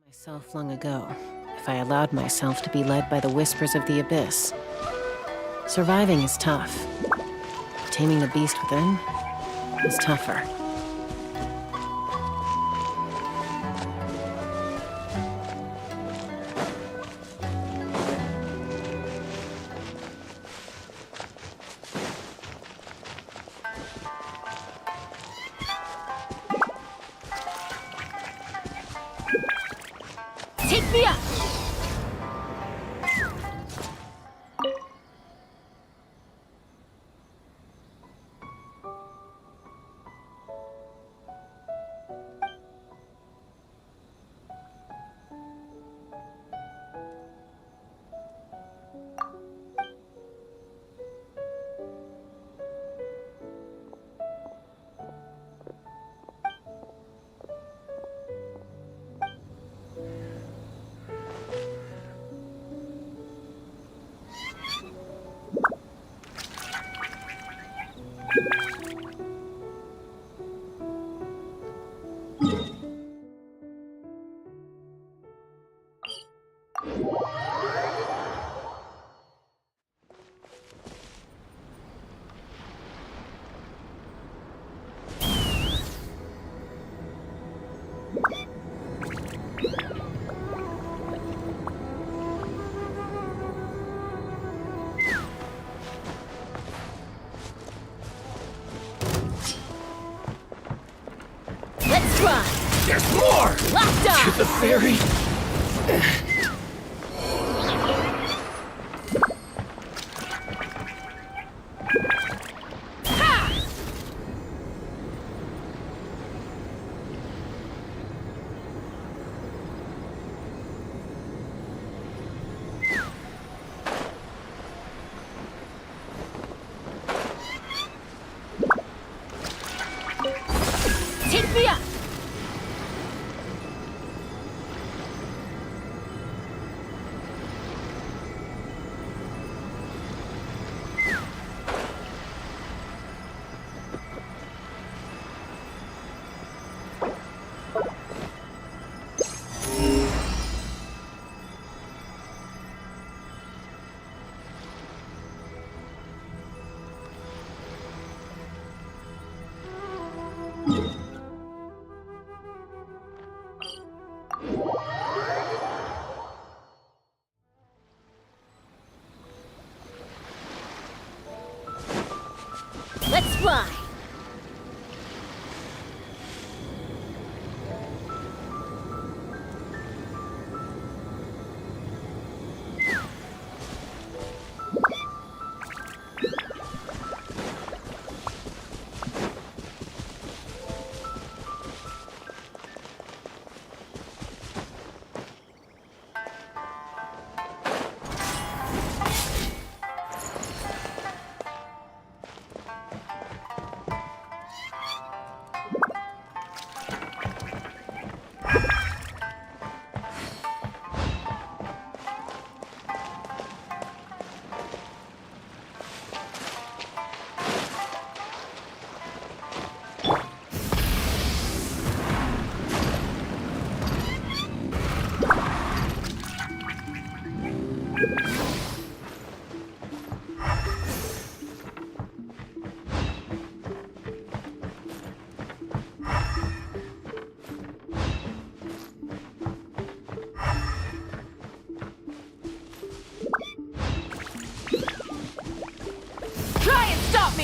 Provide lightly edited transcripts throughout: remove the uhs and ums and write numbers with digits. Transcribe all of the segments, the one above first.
Myself long ago, if I allowed myself to be led by the whispers of the abyss. Surviving is tough. Taming the beast within is tougher. Take me up! There's more! Locked on! To the ferry! Take me up!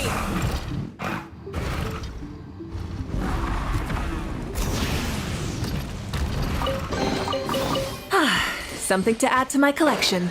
me! Something to add to my collection.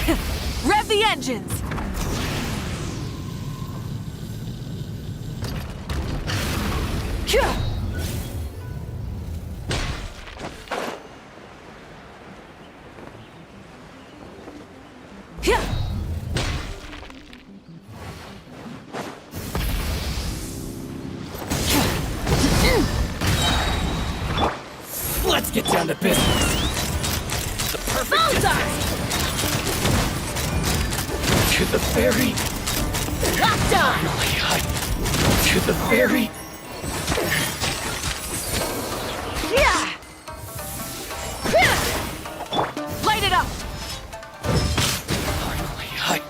Hip. Rev the engines! Let's get down to business. The perfect distance. To the very Locked on! finally hut. To the very Light it up! finally hut.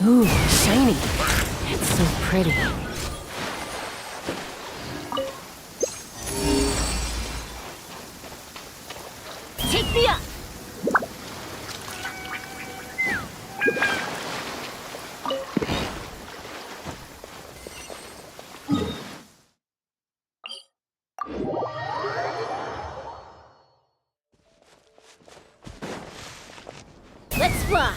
Ooh, shiny. It's so pretty. Take me up! Let's fly!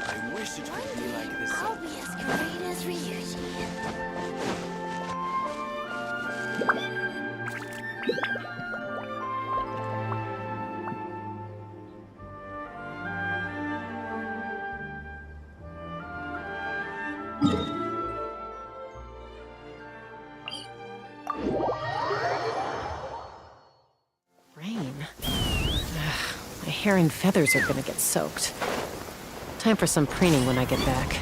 I wish it could be like this. I'll be as great as Ryuji. Rain. Ugh, my hair and feathers are gonna get soaked. Time for some preening when I get back.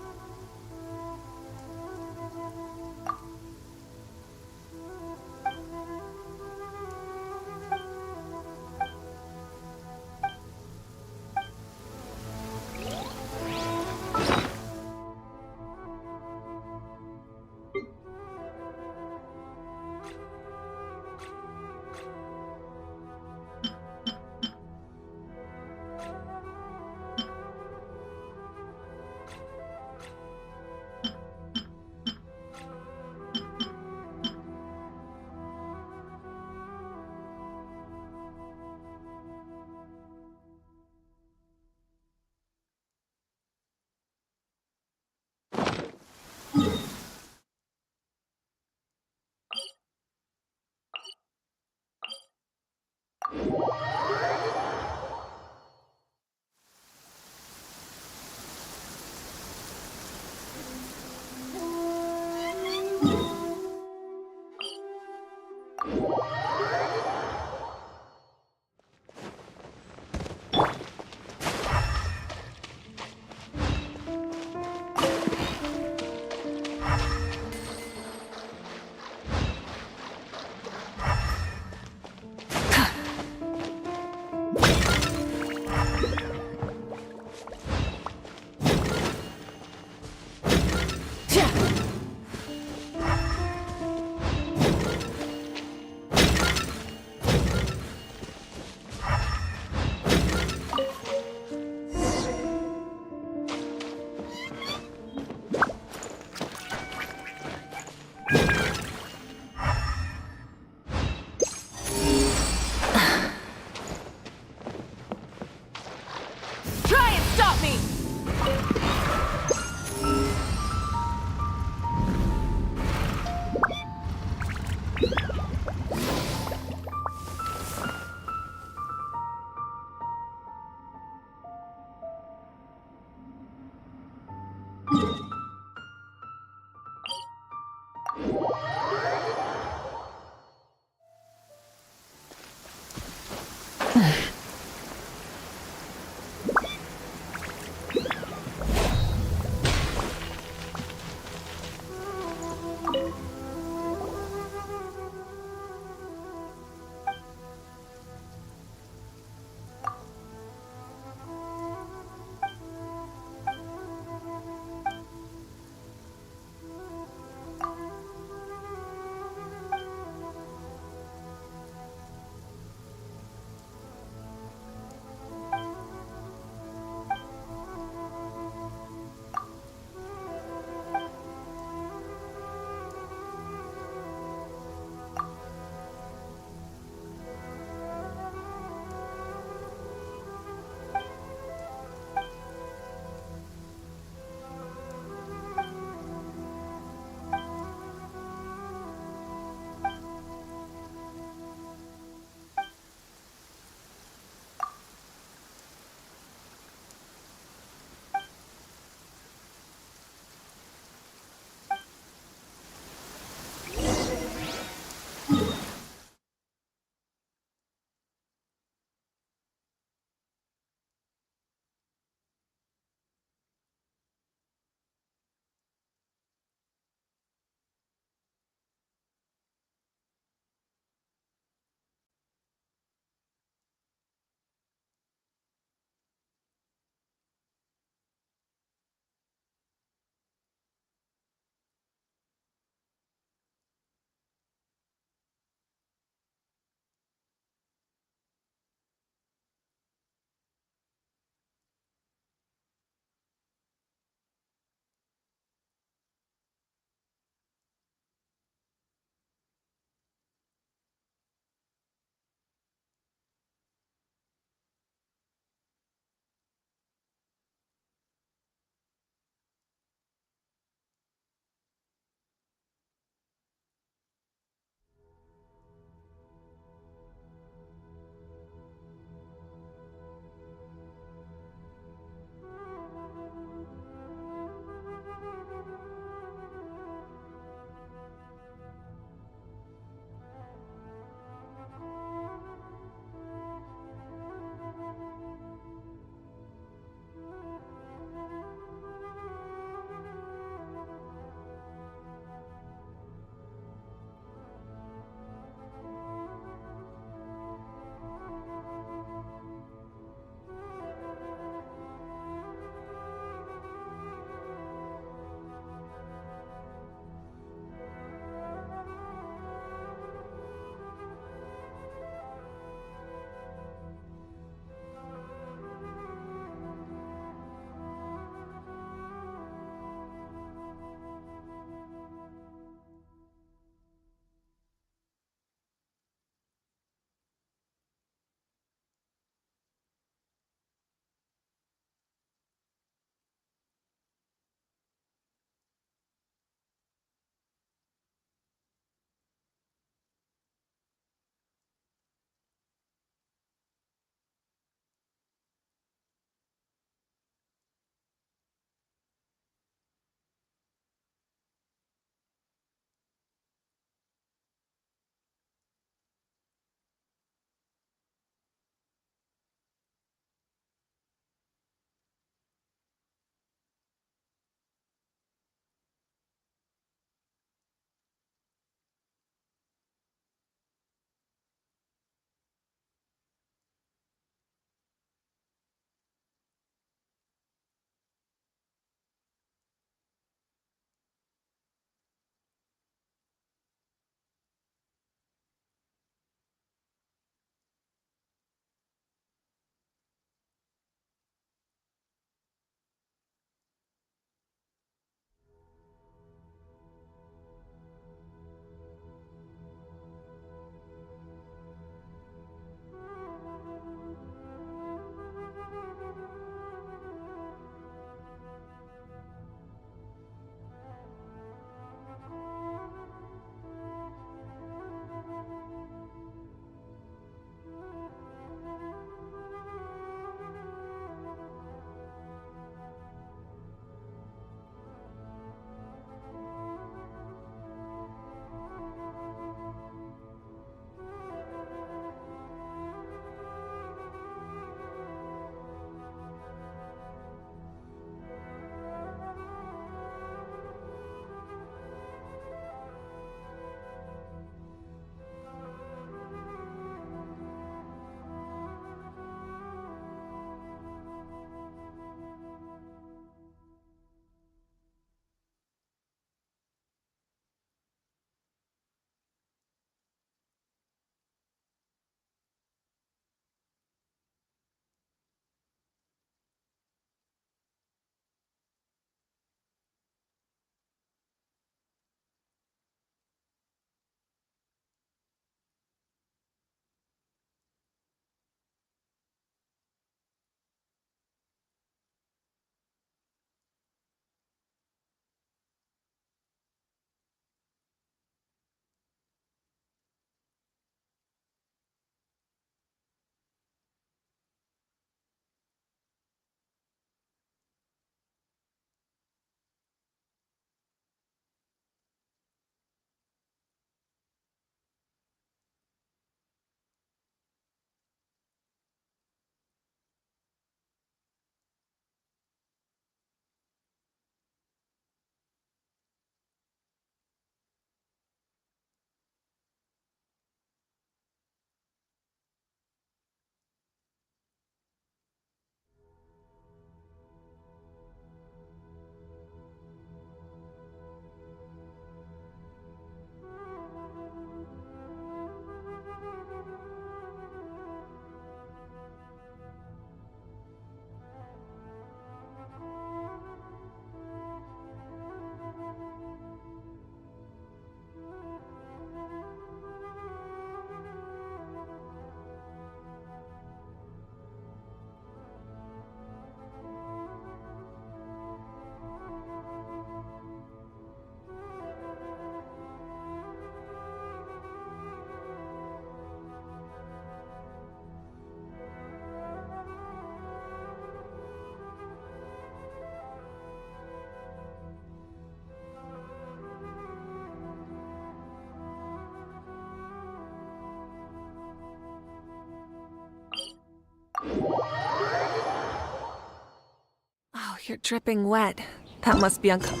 You're dripping wet. That must be uncomfortable.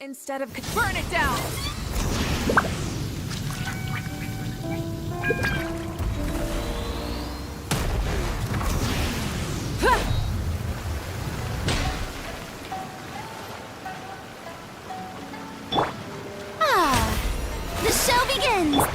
Instead of burn it down! The show begins!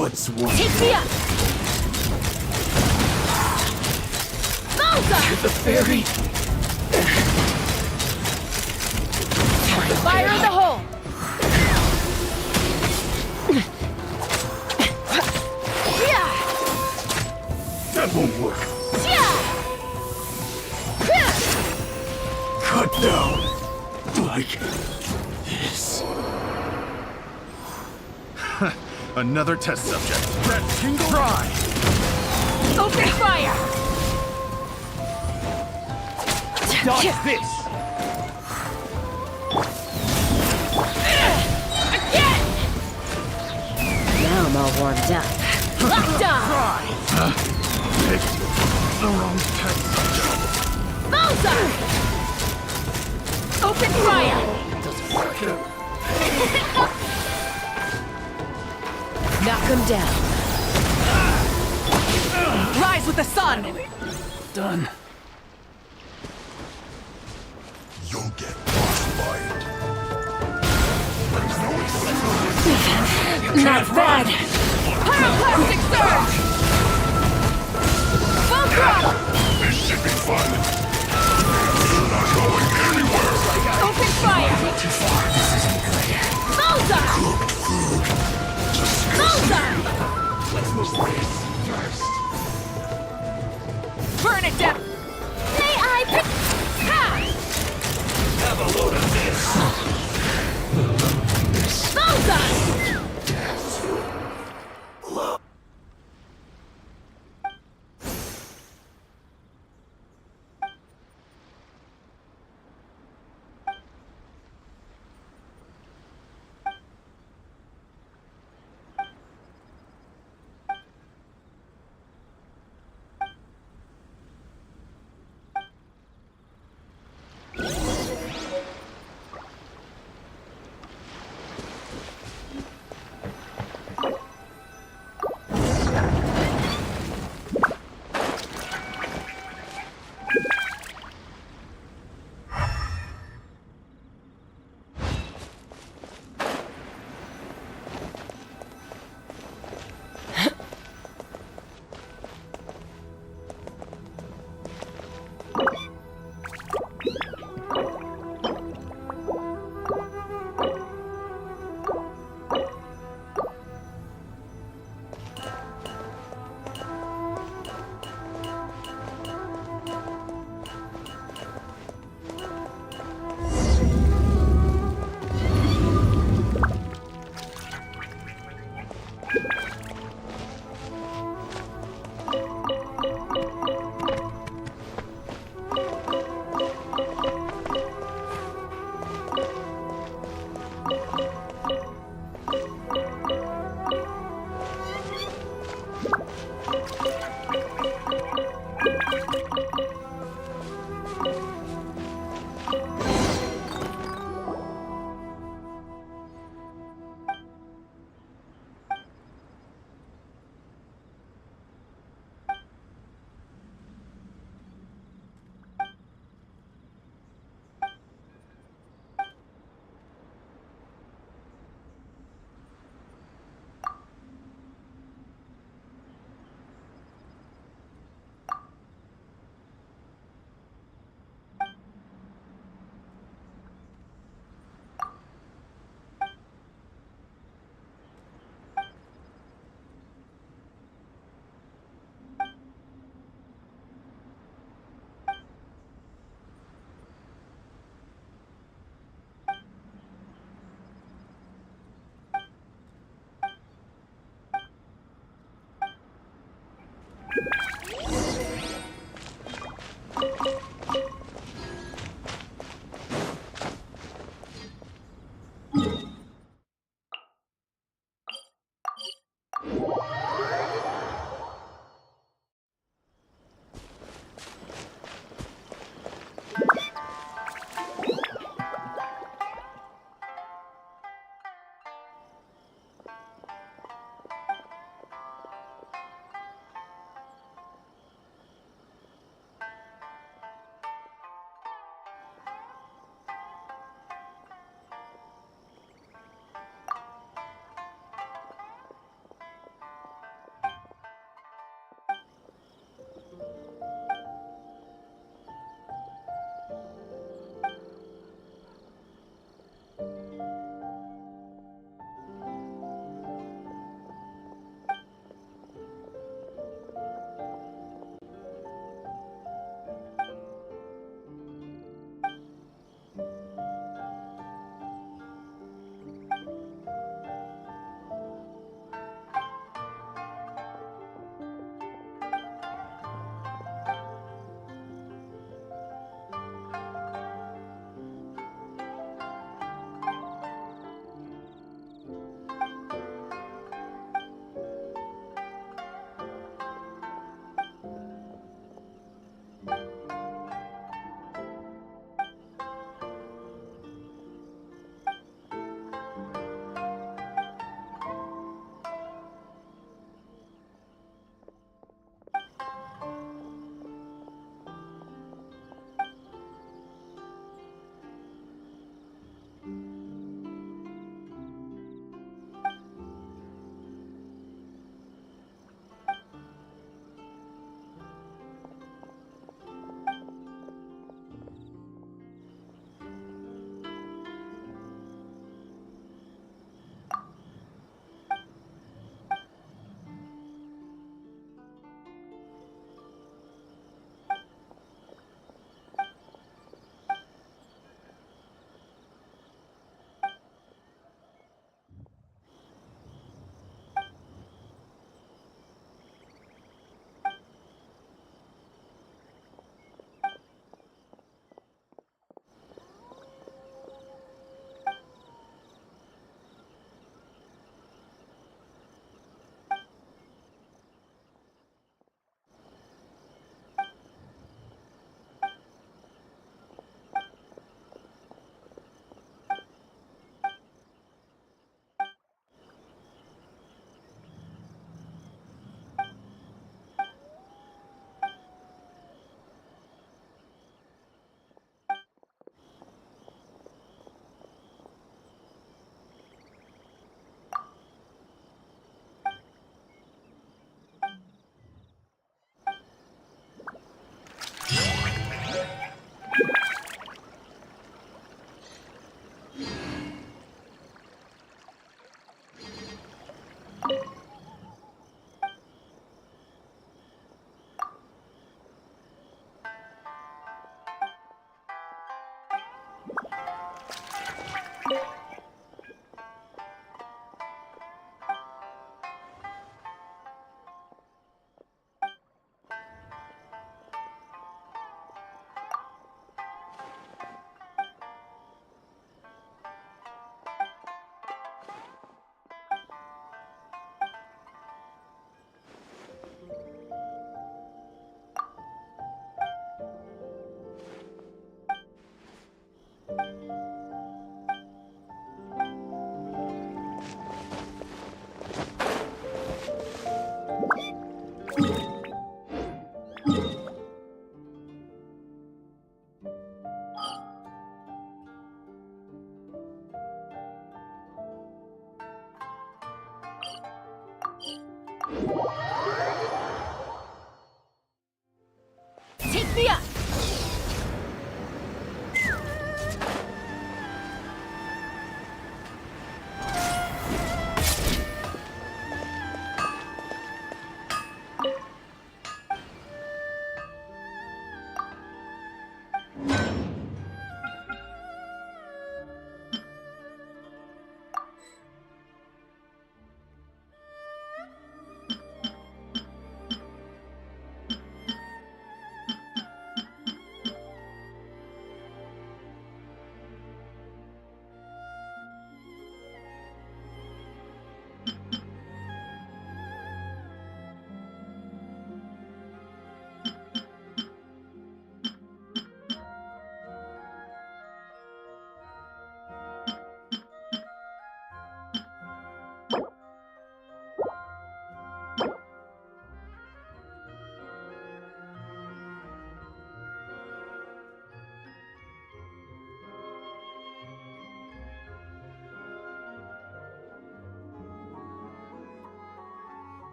What's one? Take me up! Malta! To the fairy? Fire in the hole! Yeah! That won't work. Yeah! Cut down. Like this. Another test subject. That tingle try. Open fire! Dodge this. Again! Now I'm all warmed up. Lockdown! Try. Picked the wrong test subject. Malta! Open fire! Knock him down. Rise with the sun! Done. You'll get frostbite. Not bad! Pyroclastic surge! Full throttle! This should be fun. You're not going anywhere. Open fire! Too far. This isn't good. Malta! Malta! Let's move this first. Burn it down! May I Ha! Have a load of this. Malta!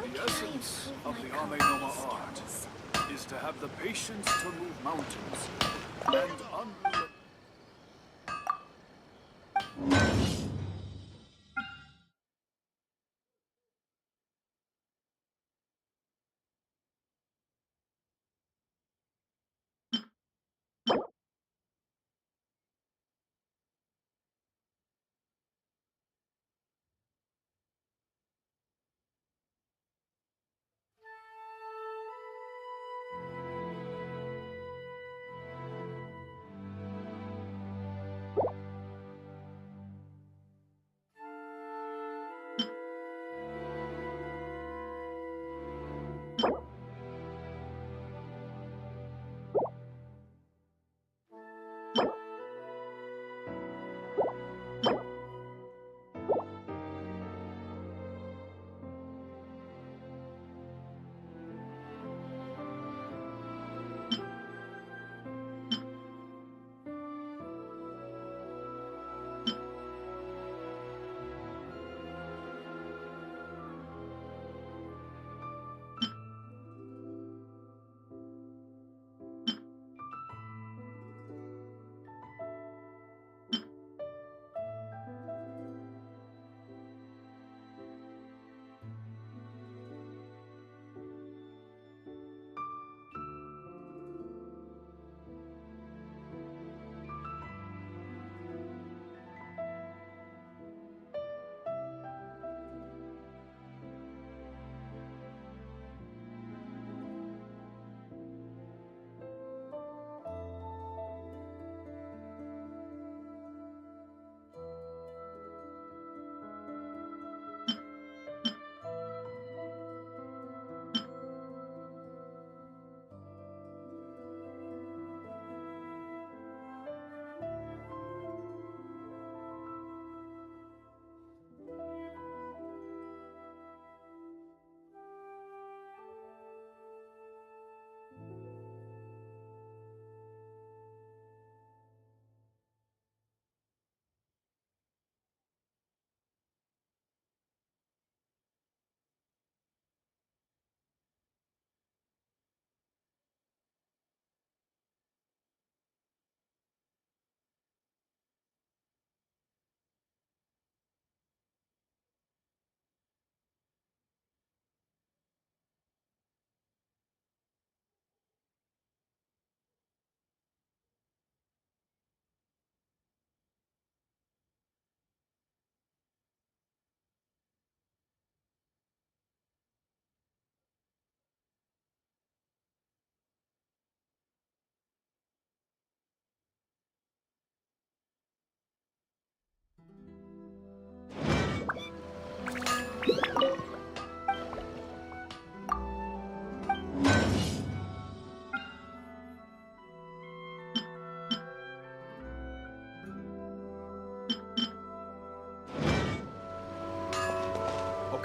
The essence of the Ame Noma art is to have the patience to move mountains and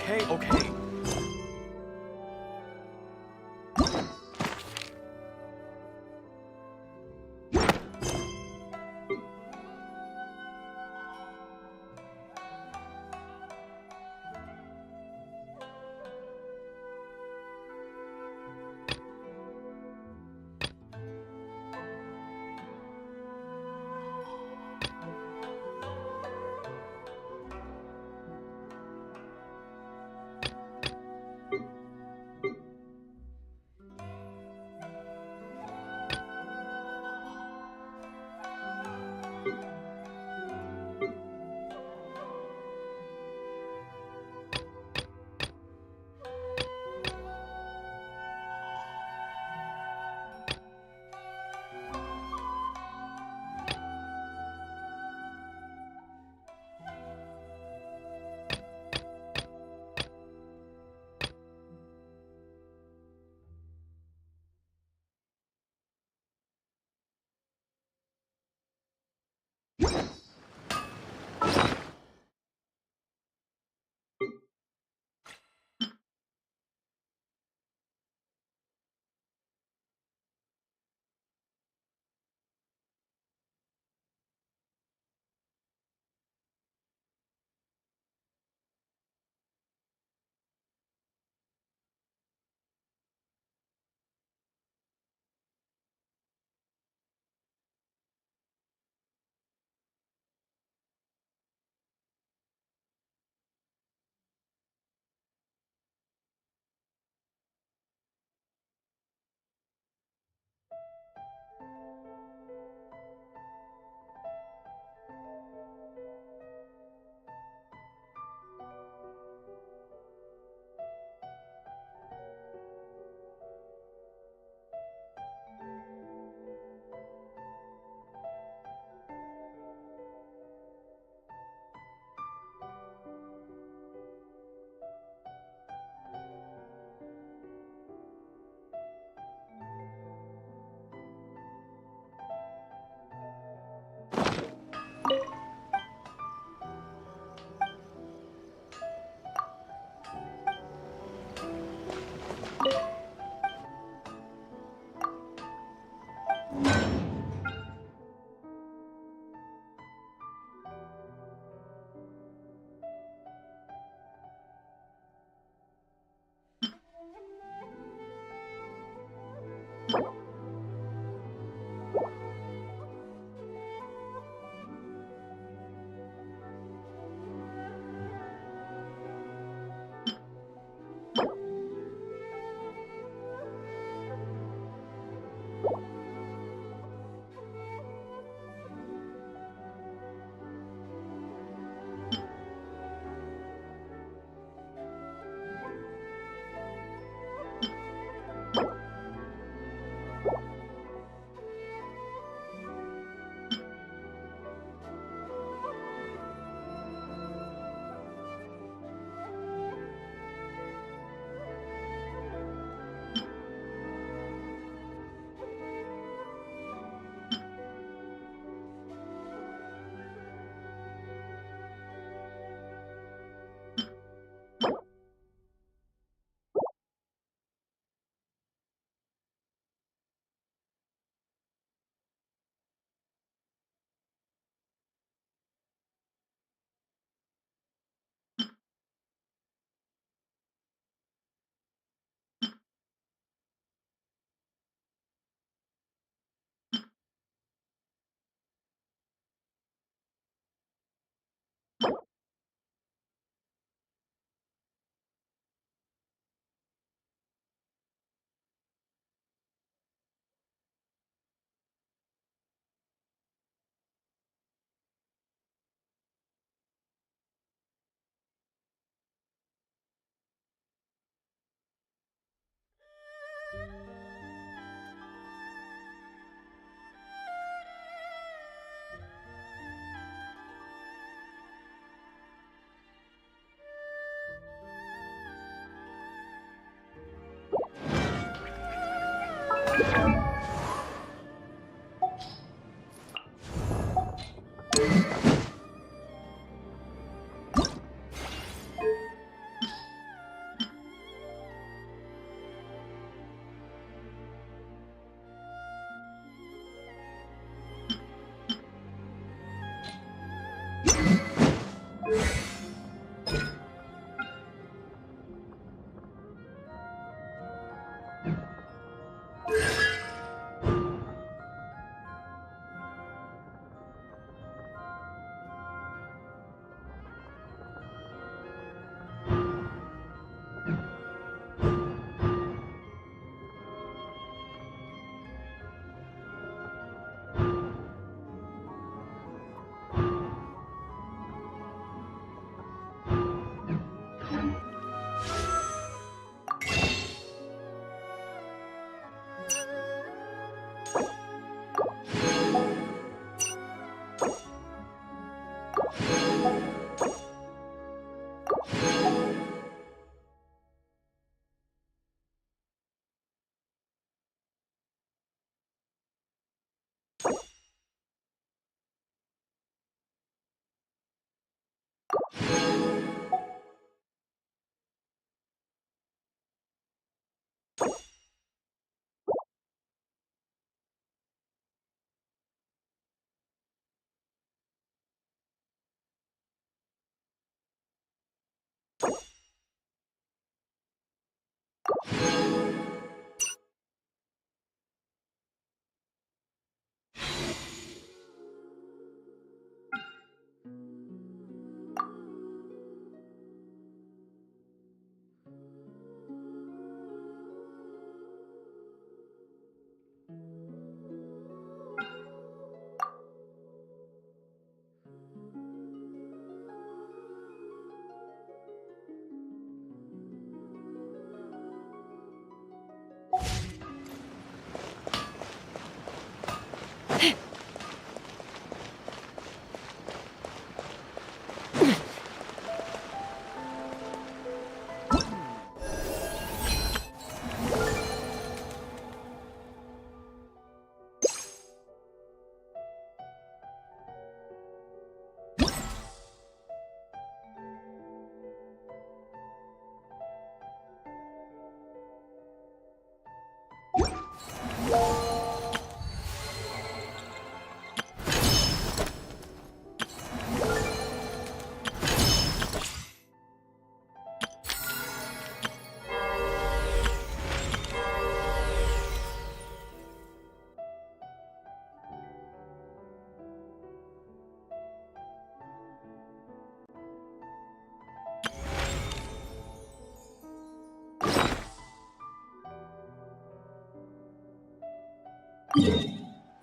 Okay, okay.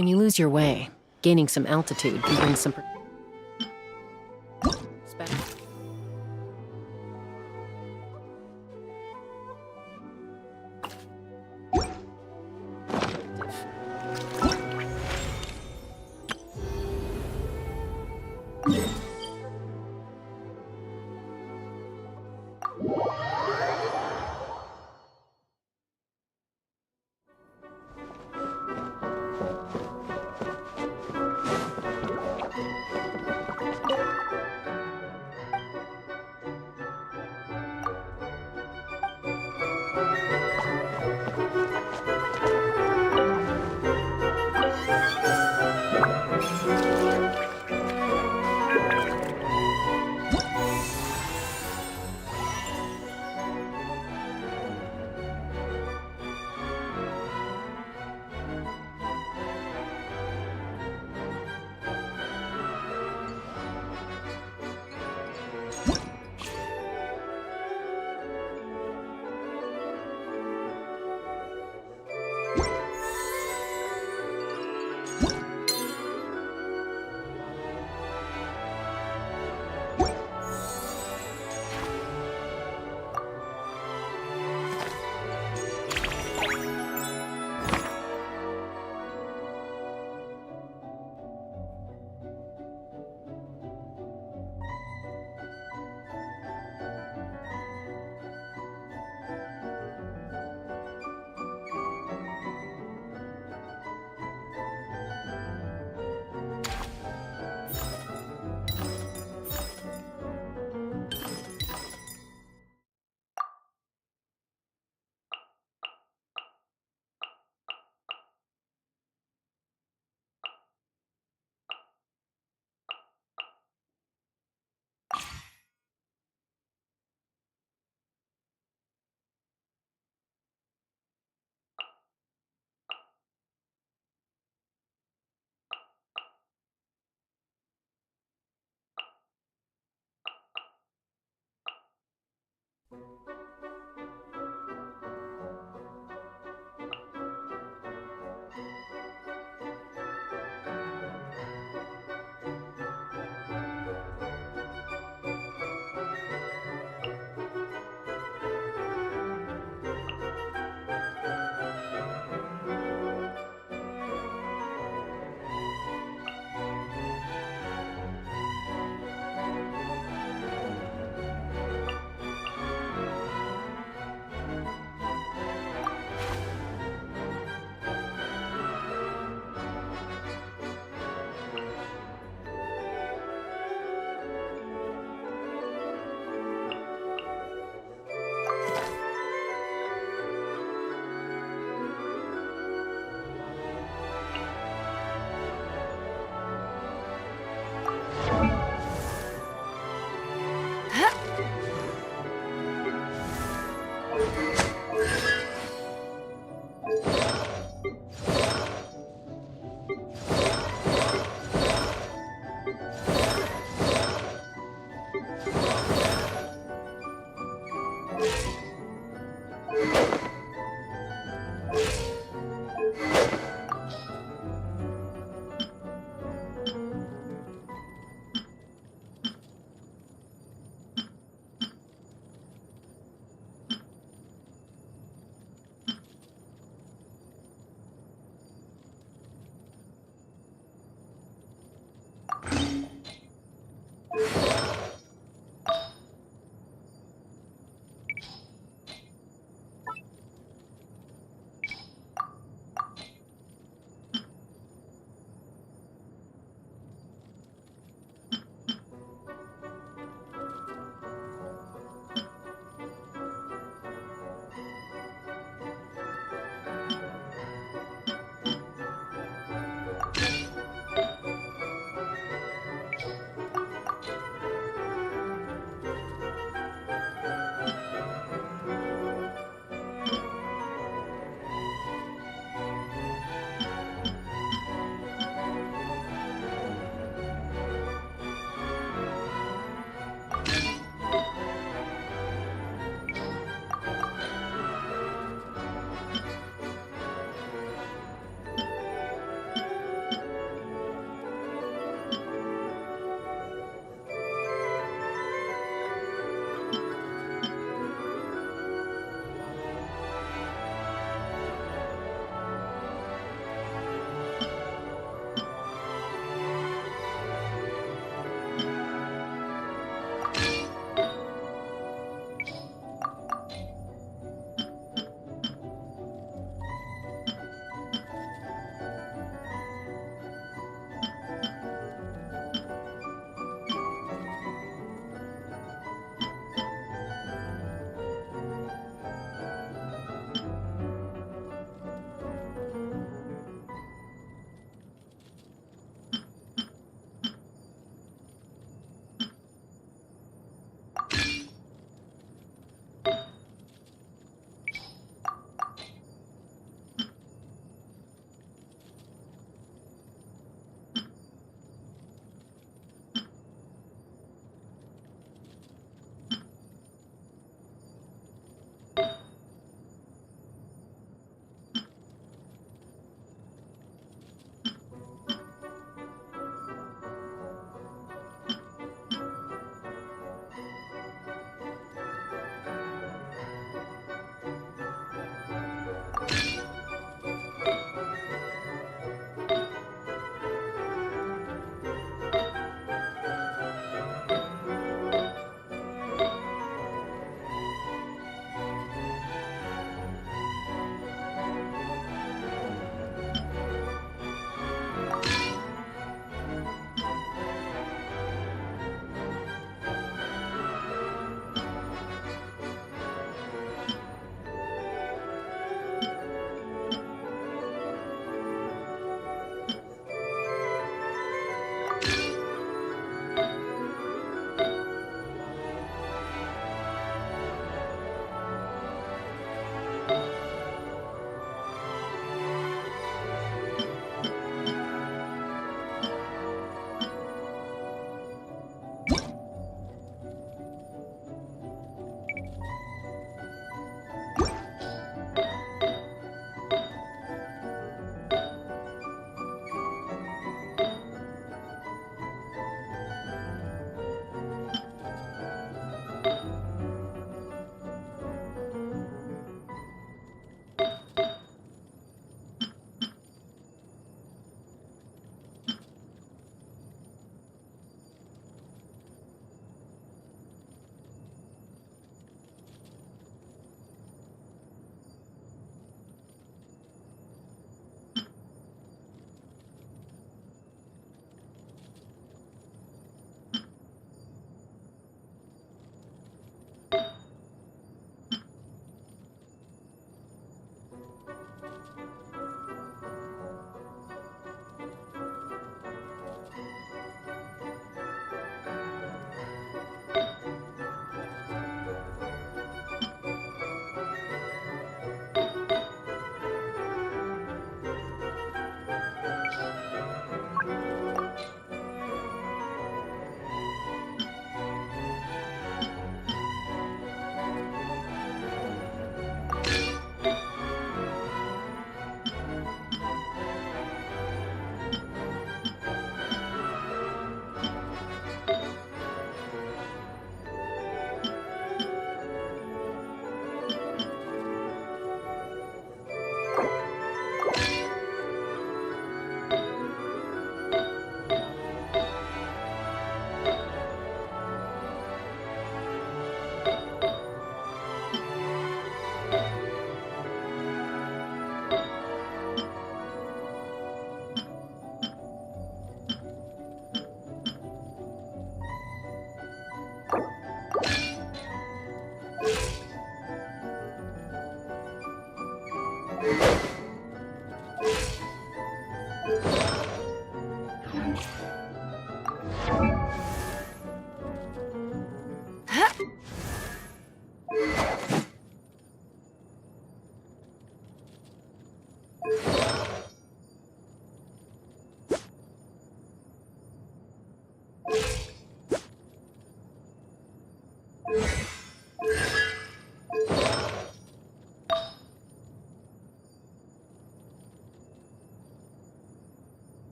When you lose your way, gaining some altitude can bring some...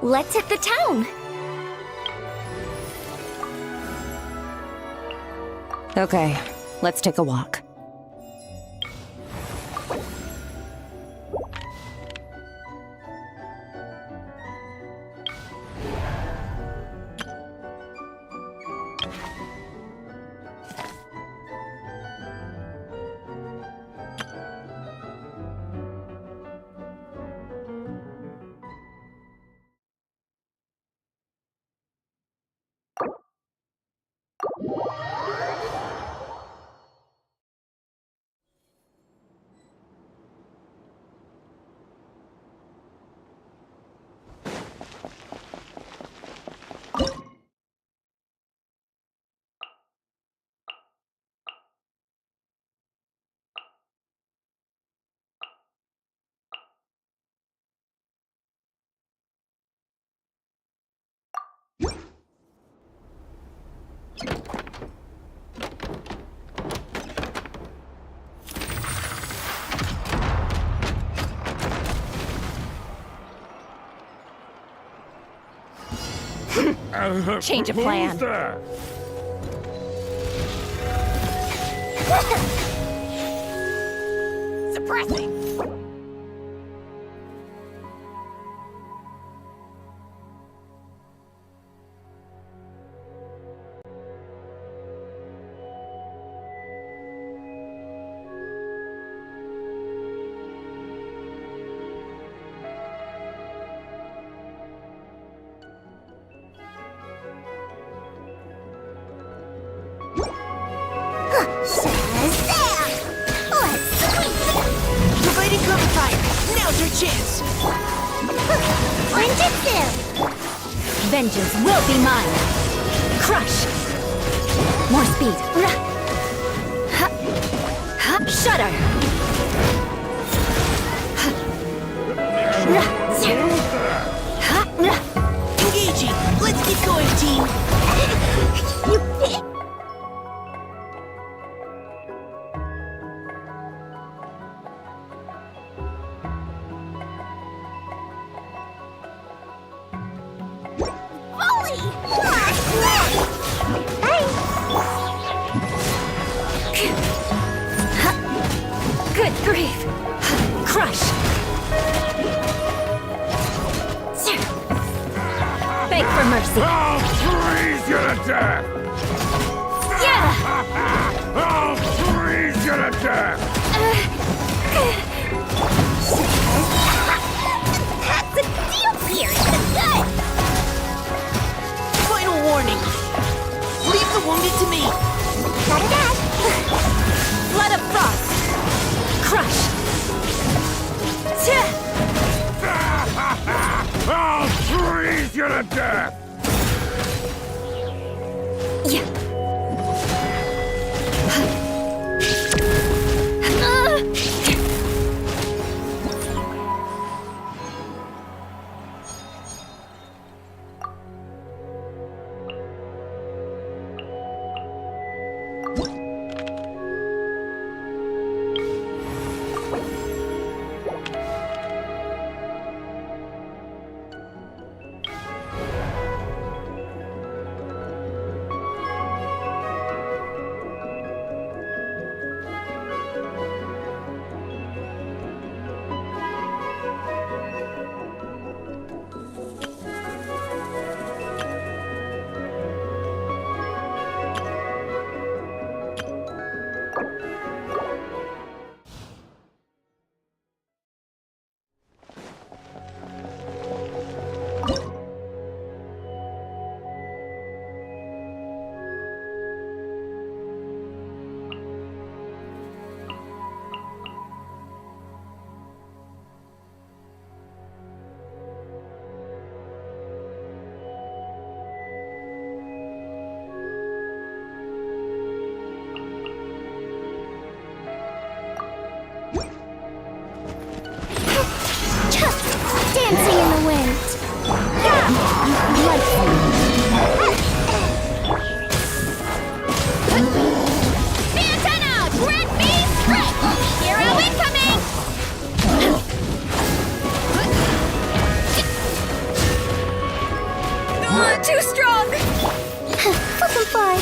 Let's hit the town. Okay, let's take a walk. Change of plan. Suppressing. Providing cover fire. Now's your chance. Ninjutsu! Vengeance will be mine! Crush! More speed! Shudder! Engaging. Let's keep going, team. Good grief! Crush! Beg for mercy! I'll freeze you to death! Yeah! I'll freeze you to death! That's a deal period! Good! Final warning. Leave the wounded to me. Da-da-da! Blood of frost! Crush! I'll freeze you to death! Yeah! Too strong! Let them fly.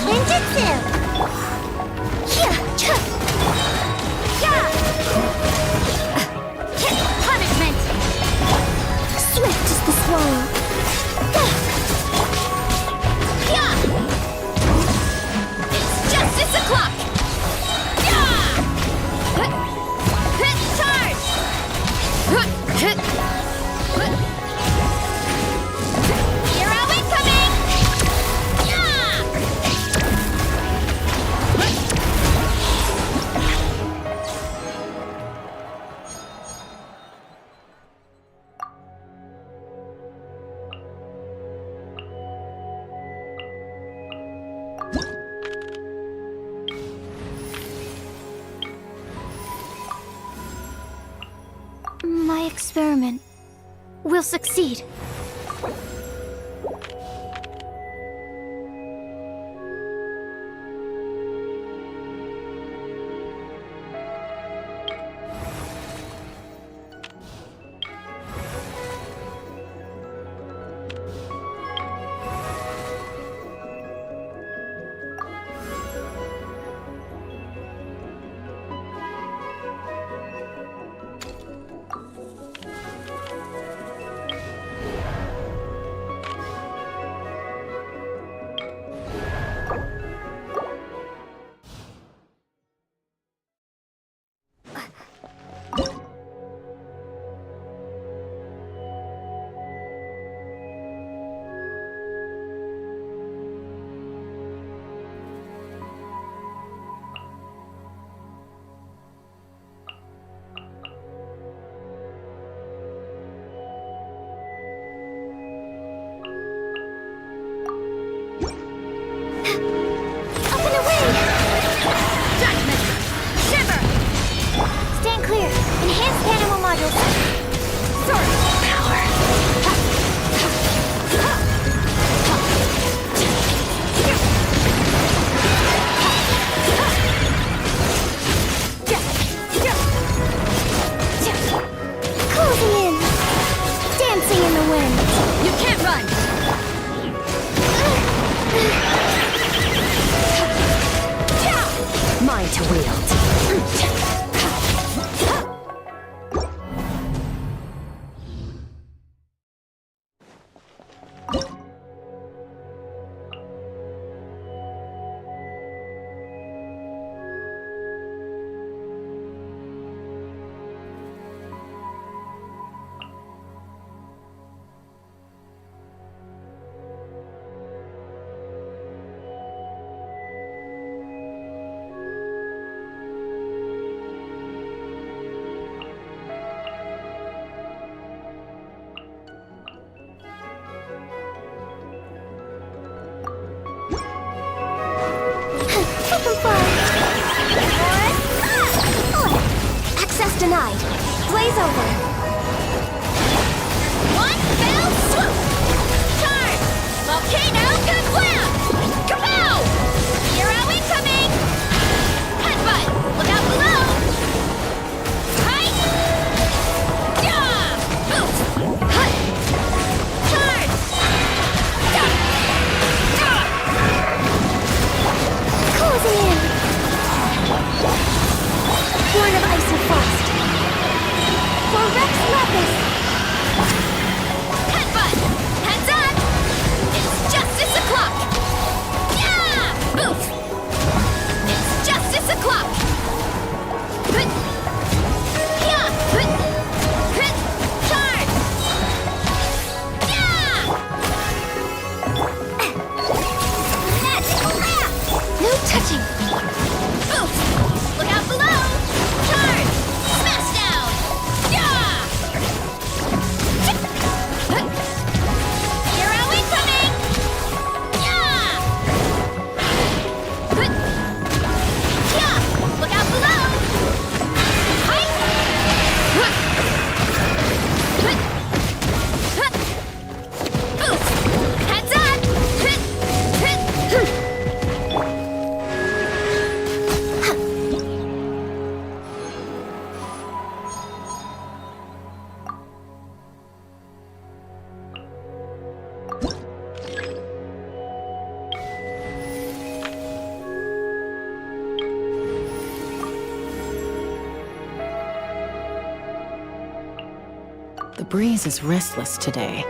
Ninjutsu! Yeah! Yeah! Punishment! Swift as the swallow. Yeah! It's justice o'clock! Yeah! Charge! Hero incoming! Yeah! My experiment will succeed. Up and away! Judgment! Shiver! Stand clear. Enhanced animal modules. Sword power. Closing in. Dancing in the wind. You can't run! Mine to wield. Let them fly. Access denied. Blaze over. One fell swoop. Charge. Volcano good blast. Kapow! Hero incoming. Headbutt. Look out below. Height. Yeah. Boost. Hut. Charge. Closing in. Born of ice and frost. For Rex Lapis. Headbutt. Heads up. It's just breeze is restless today.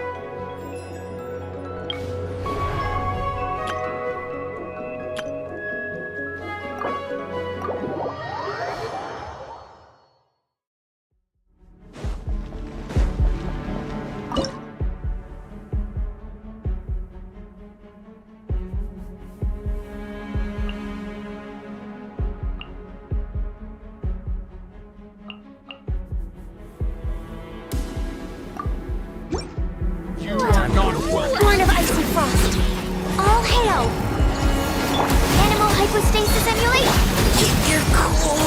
Born of icy frost. All hail. Animal hypostasis emulate. Keep your cool.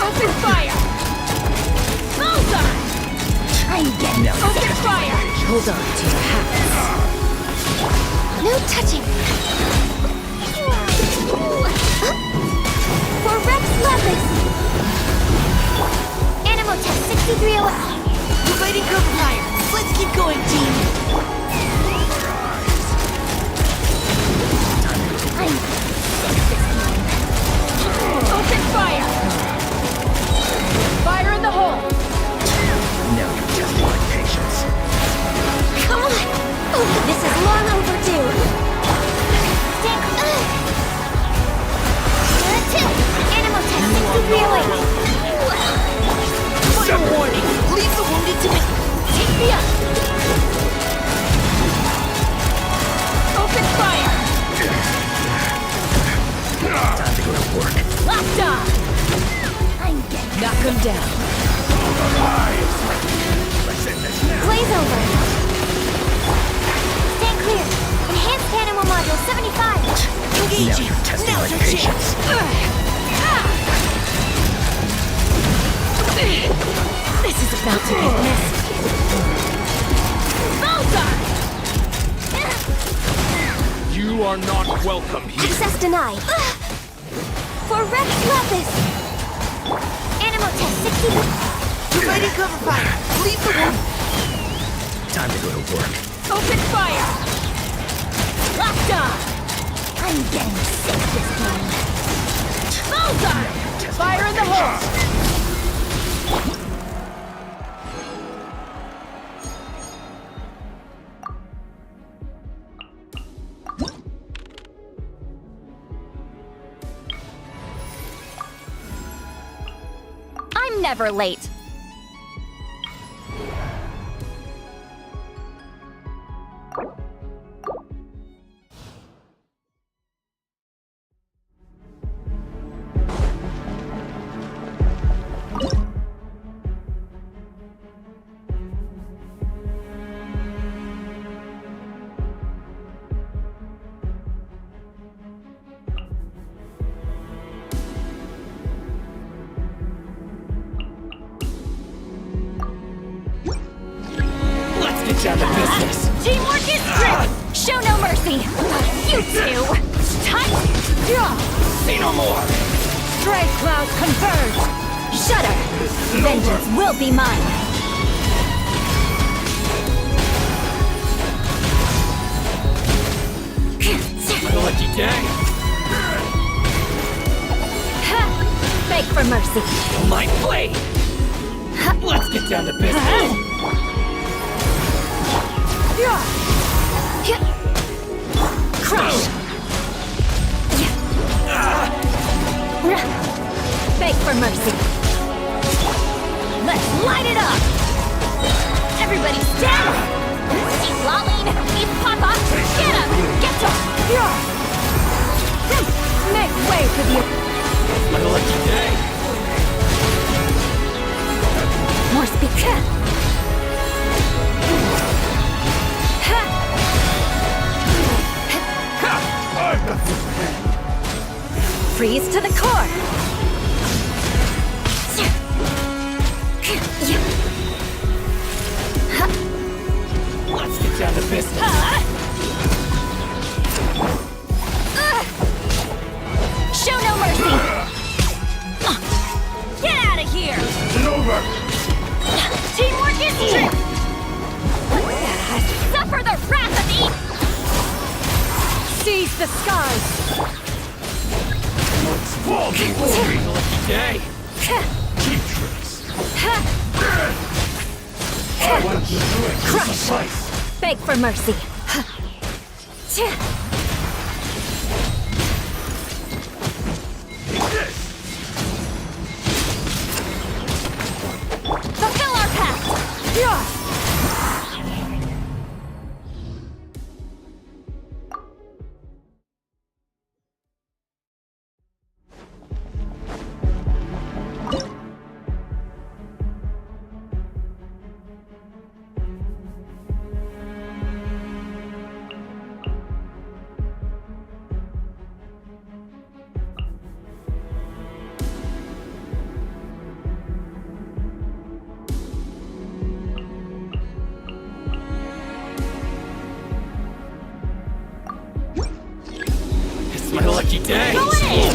Open fire! Bullseye! I'm getting Open fire! Hold on to your hats. no touching. For Rex Lapis. Animal test 6301. Providing cover fire. Let's keep going, team. Open fire! Fire in the hole! Now you're testing my patience. Come on. Oh, this is long overdue. Stand Animal test 6308. Final warning. Leave the wounded to me. Take me up! Open fire! Time to go to work. Locked on! I'm getting Knock them down. Blaze over. Stand clear. Enhanced animal module 75. Now Engaging. you're testing Now's my our patience. chance. This is about to get messy. Bullseye! You are not welcome here. Access denied. For Rex Lapis. Animal test 60. Providing cover fire. Leave the wounded. Time to go to work. Open fire! Locked on! I'm getting sick of this game. Bullseye! Fire in the hole! I'm never late. Down to business. Teamwork is strength. Show no mercy. You two. Tight. Say no more. Stray cloud converge. Shudder. Vengeance will be mine. What a lucky day. Beg for mercy. My blade. Let's get down to business. Crush. Beg for mercy. Let's light it up. Everybody stand. See Lolene. Eat Papa. Get him. Get him. Make way for the... What a lucky day. More speed. Freeze to the core. Let's get down to business. Show no mercy. Get out of here. It's over. Teamwork is strength. Suffer the wrath of the... Seize the skies! What a lucky day. Cheap tricks. Crush! Beg for mercy. Fulfill our pact! It's my lucky day. Go in!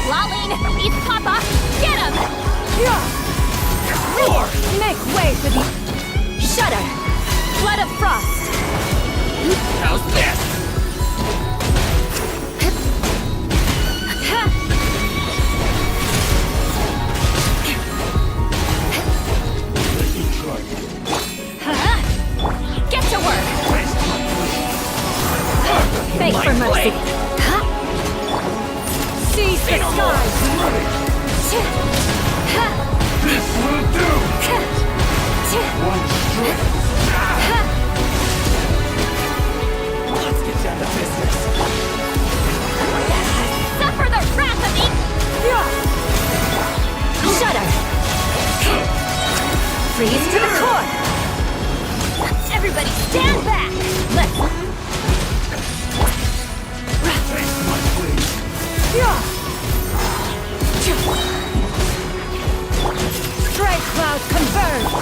Lolling! Eat Papa! Get him! Roar! Make way for the... Shudder! Flood of frost! How's this? Get to work! Beg for My mercy! blade. Seize the skies! This will do! One stroke. Let's get down to business. Suffer the wrath of the... Shudder! Freeze to the core! Everybody stand back! Let's... Strike cloud converge!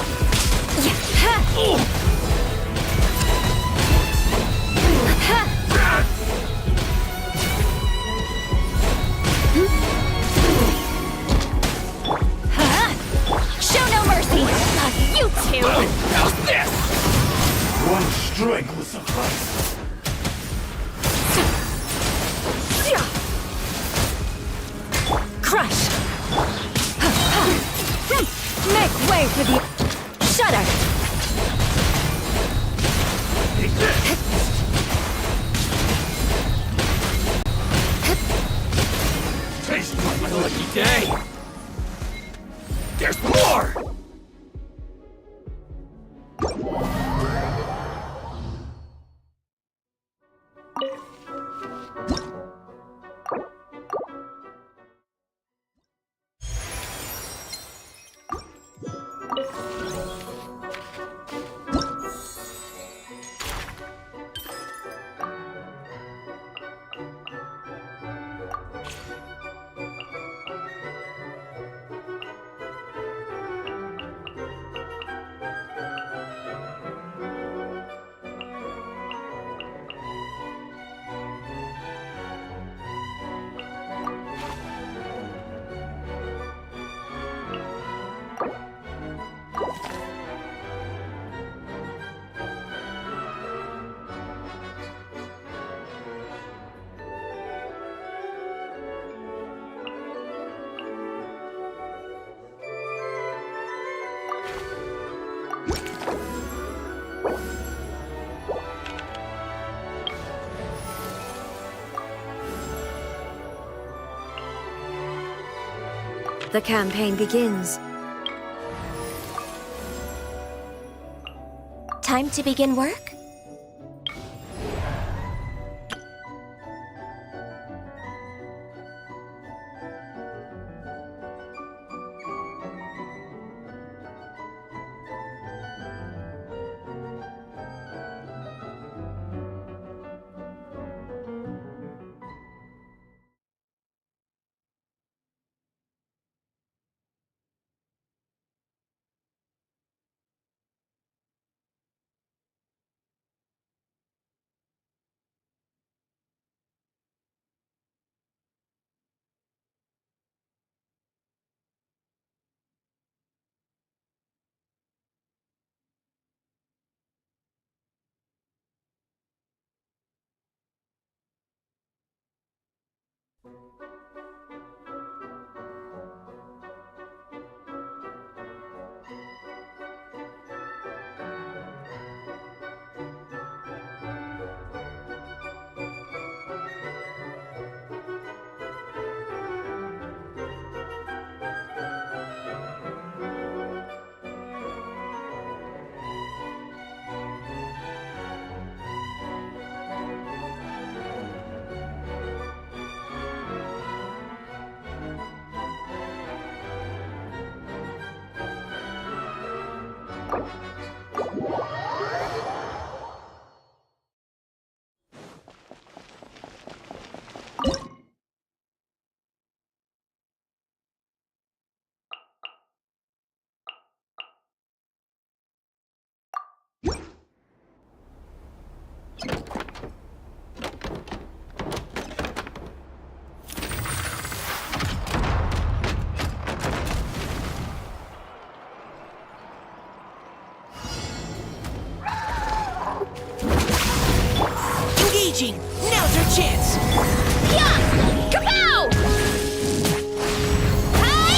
Show no mercy! Not you two! How's this? One strike will suffice. Crush! Make way for the... Shudder! Take this! Taste My my lucky day. There's more! The campaign begins. Time to begin work? Engaging! Now's our chance! Yeah! Kapow! Hi!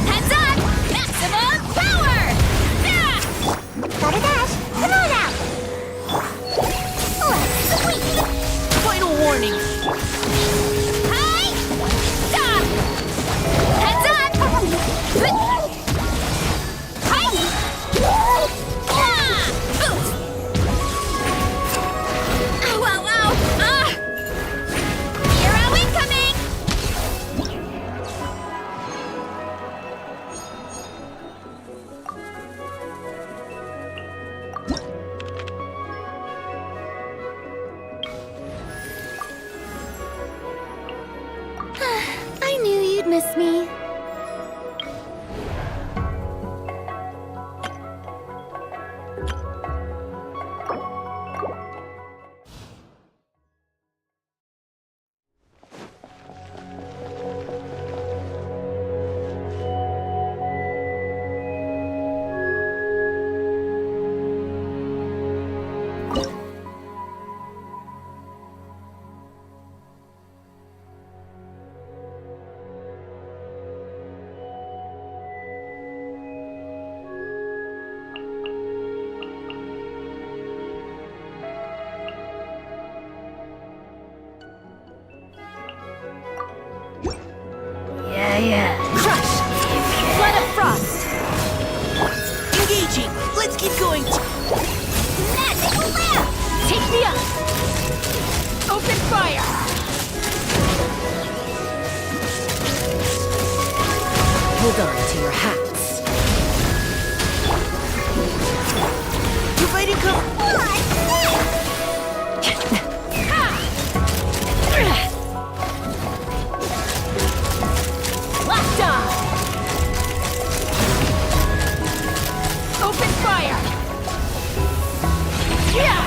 Heads up! Maximum power! Yeah! Gotta dash. Come on out. Let's sweep. Final warning! Hi! Stop! Heads up! Hi! Yeah! Oof! Ow, ow, ow! Ah! Hero incoming! I knew you'd miss me. Crush! Flood of frost! Engaging! Let's keep going! Magic lamp! Take me up! Open fire! Hold on to your hats. Providing cover! Locked on! Open fire! Yeah!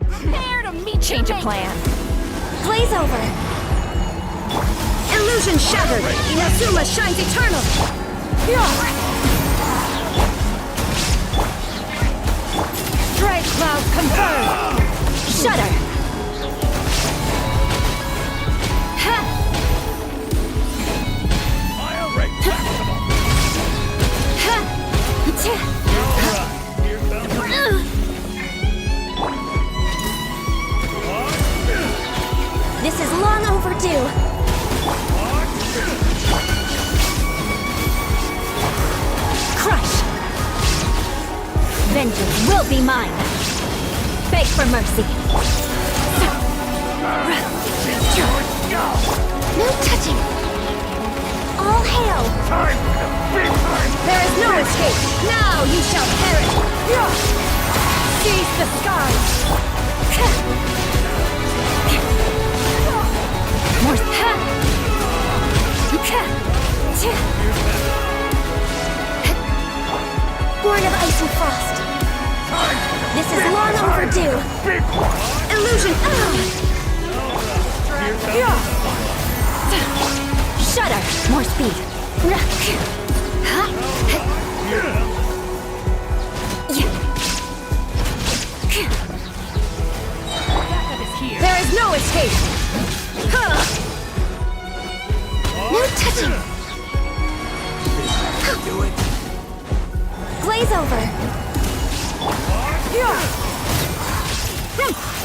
Prepare to meet change of plan. Blaze over! Illusion shattered! Inazuma shines eternal! Strike cloud confirmed! Shudder! Ha! Fire rate maximum. Ha! Tch! Alright, here comes This is long overdue! Crush! Vengeance will be mine! Beg for mercy! No touching! All hail! There is no escape! Now you shall perish! Seize the skies! More Born of ice and frost. This is long overdue. Illusion. Shudder. More speed. There is no escape. No touching. do it. Blaze over.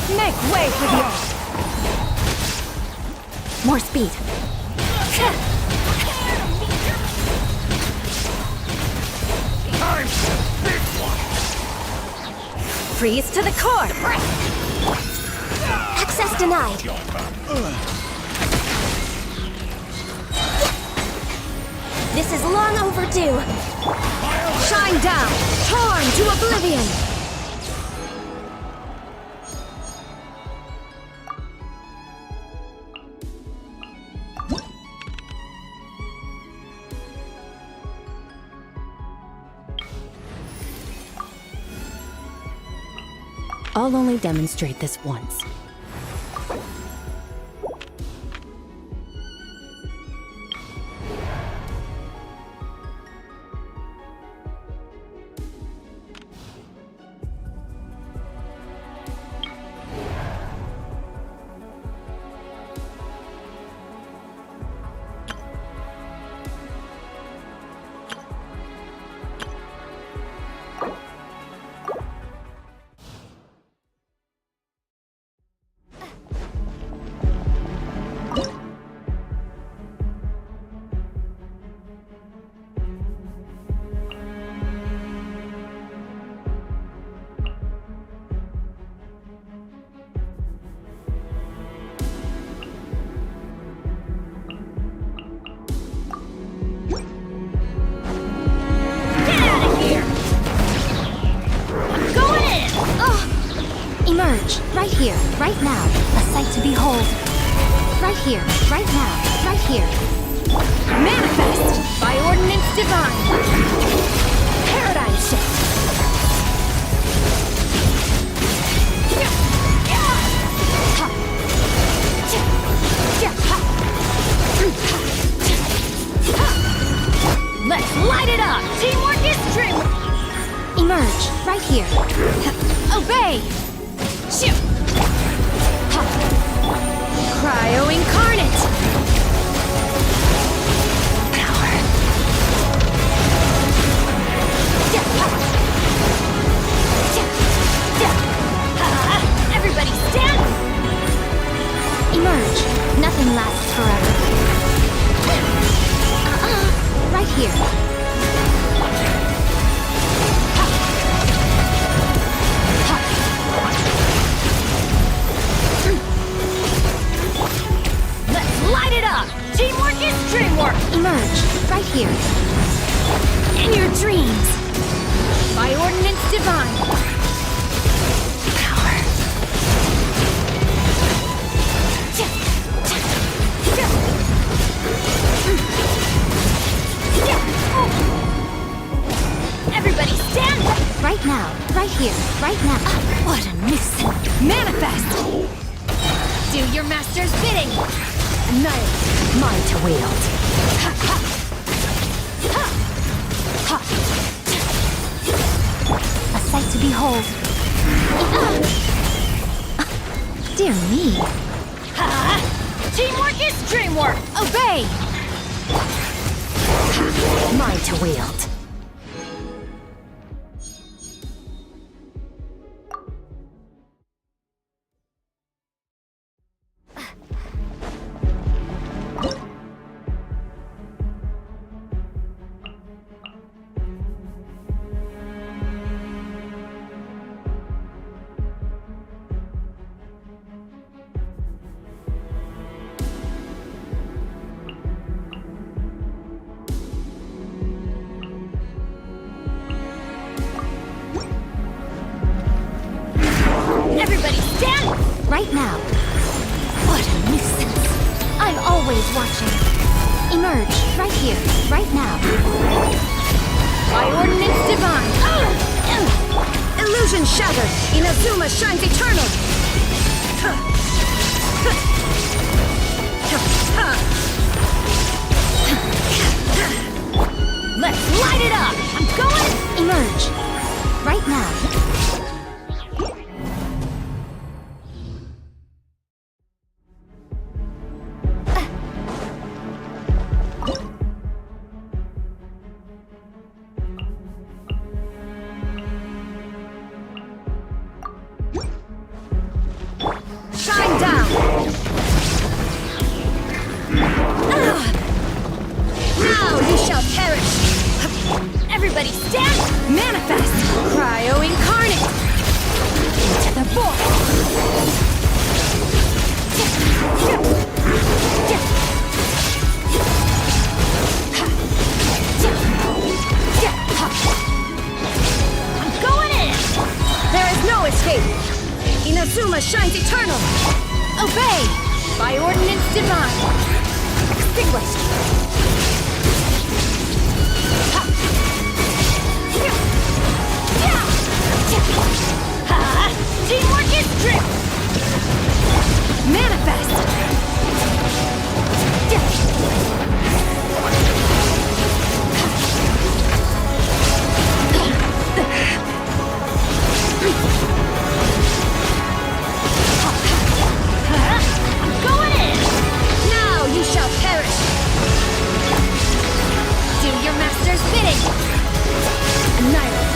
Make way for the... More speed. Time for the big one. Freeze to the core. Access denied. This is long overdue. Shine down, torn to oblivion. I'll only demonstrate this once. Emerge, right here, right now, a sight to behold. Right here, right now, right here. Manifest by ordinance divine. Paradigm shift. Let's light it up! Teamwork is dreamwork! Emerge, right here. Obey! Shoot! Cryo incarnate! Power! Everybody stand! Emerge. Nothing lasts forever. Right here. Light it up! Teamwork is dreamwork! Emerge, right here. In your dreams! By ordinance divine. Everybody stand back! Right now, right here, right now. What a nuisance. Manifest! Do your master's bidding! Annihilate. Mine to wield. A sight to behold. Dear me. Teamwork is dreamwork! Obey! Mine to wield. Everybody stand! Right now. What a nuisance. I'm always watching. Emerge. Right here. Right now. By ordinance divine! Illusion shattered! Inazuma shines eternal! Let's light it up! I'm going! Emerge. Right now. Shine down! Now you shall perish! Everybody stand! Manifest! Cryo incarnate! To the void! I'm going in! There is no escape! Inazuma shines eternal! Obey! By ordinance divine! Extinguished! Teamwork is true! Manifest! I'm going in! Now you shall perish! Do your master's bidding! Annihilate!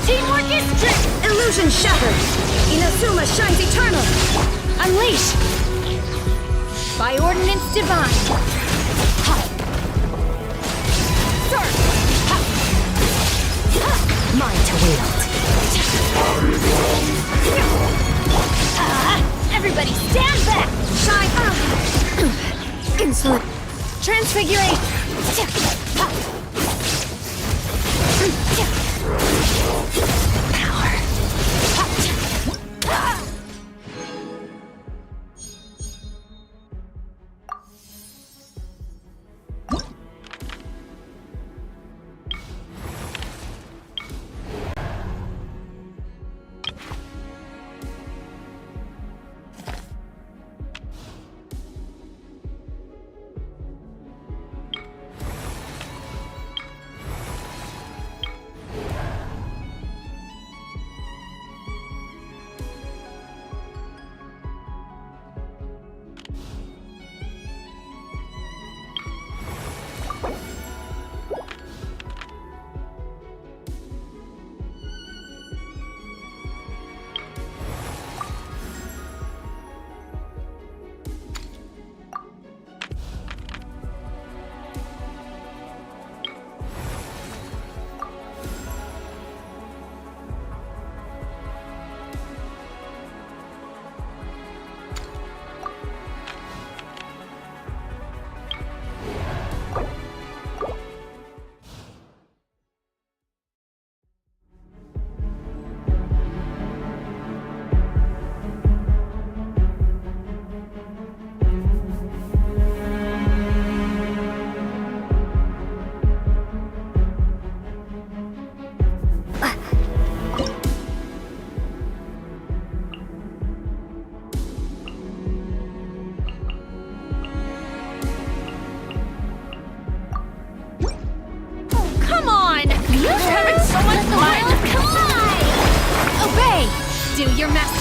Teamwork is true! Illusion shattered! Inazuma shines eternal! Unleash! By ordinance divine! Sword! Mine to wield. Everybody stand back! Shine! Insolent. Transfigurate!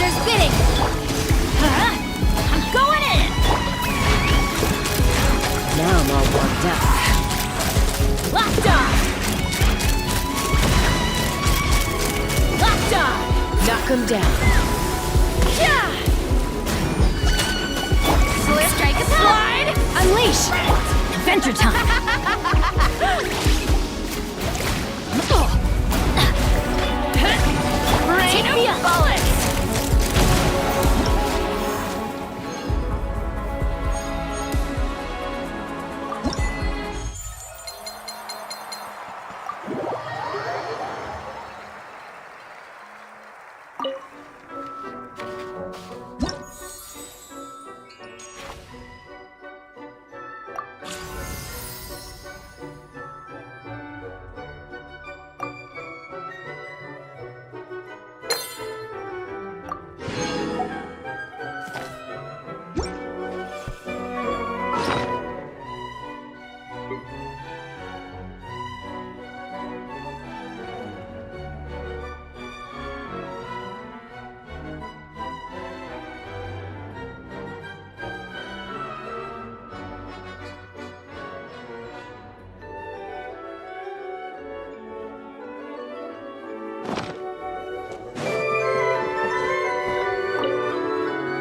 monster's bidding! I'm going in! Now I'm all warmed up. Locked on! Locked on! Knock him down. Yeah! Strike a slide! Unleash! Adventure time! Rain of bullets!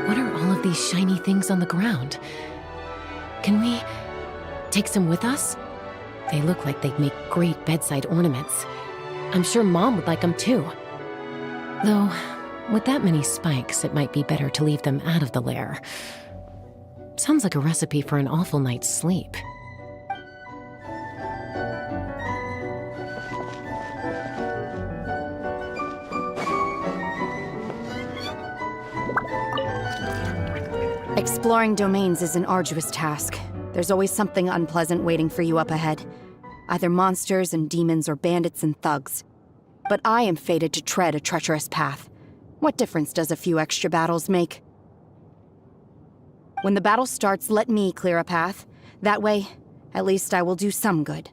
What are all of these shiny things on the ground? Can we take some with us? They look like they'd make great bedside ornaments. I'm sure Mom would like them too. Though, with that many spikes, it might be better to leave them out of the lair. Sounds like a recipe for an awful night's sleep. Exploring domains is an arduous task. There's always something unpleasant waiting for you up ahead. Either monsters and demons or bandits and thugs. But I am fated to tread a treacherous path. What difference does a few extra battles make? When the battle starts, let me clear a path. That way, at least I will do some good.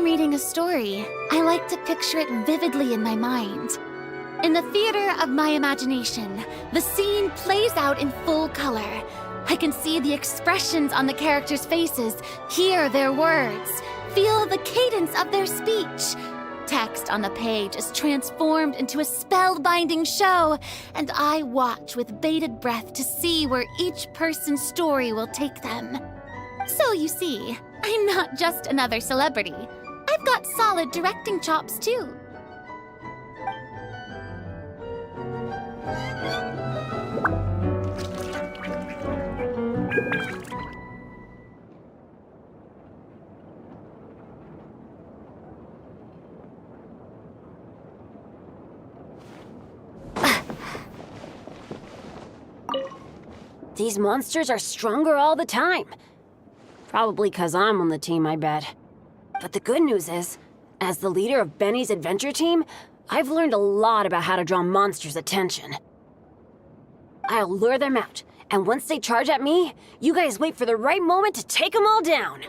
Reading a story, I like to picture it vividly in my mind. In the theater of my imagination, the scene plays out in full color. I can see the expressions on the characters' faces, hear their words, feel the cadence of their speech. Text on the page is transformed into a spellbinding show, and I watch with bated breath to see where each person's story will take them. So you see, I'm not just another celebrity. I've got solid directing chops, too. These monsters are stronger all the time. Probably 'cause I'm on the team, I bet. But the good news is, as the leader of Benny's adventure team, I've learned a lot about how to draw monsters' attention. I'll lure them out, and once they charge at me, you guys wait for the right moment to take them all down.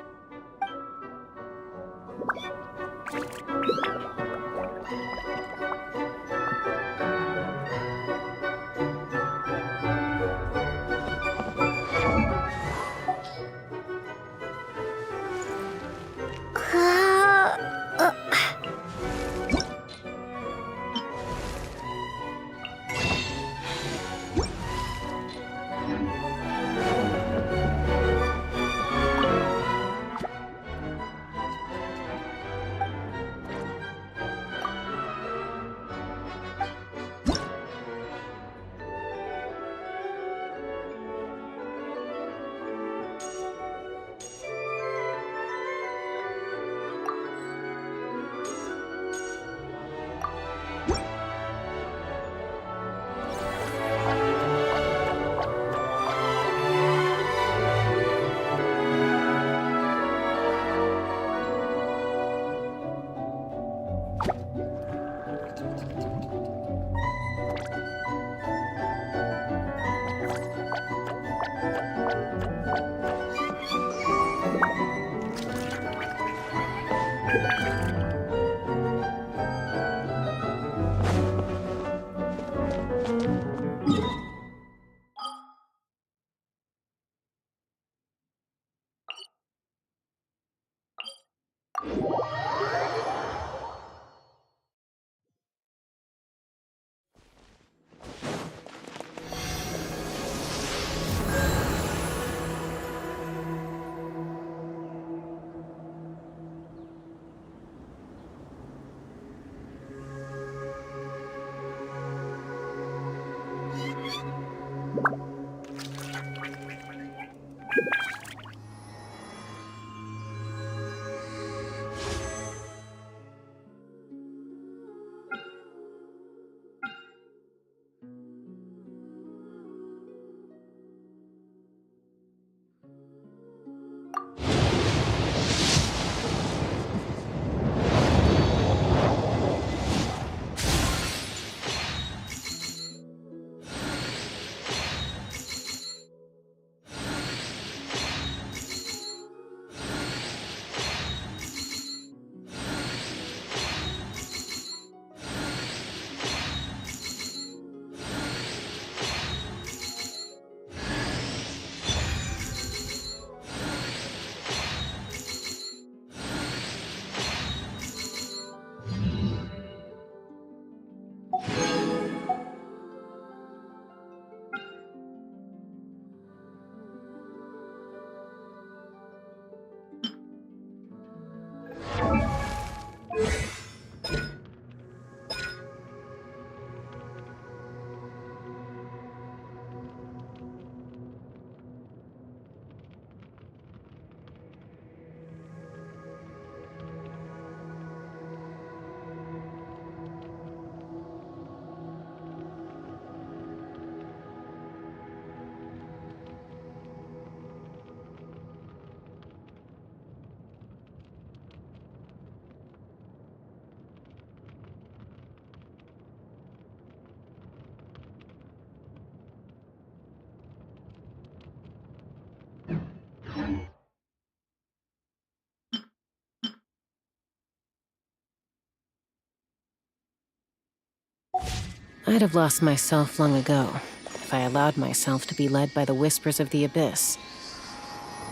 I'd have lost myself long ago if I allowed myself to be led by the whispers of the abyss.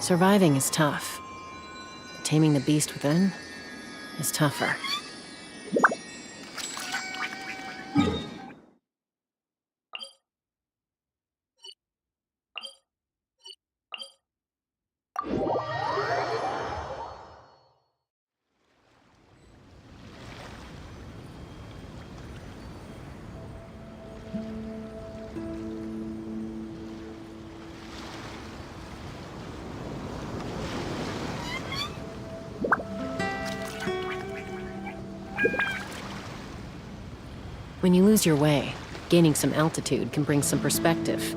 Surviving is tough. Taming the beast within is tougher. When you lose your way, gaining some altitude can bring some perspective.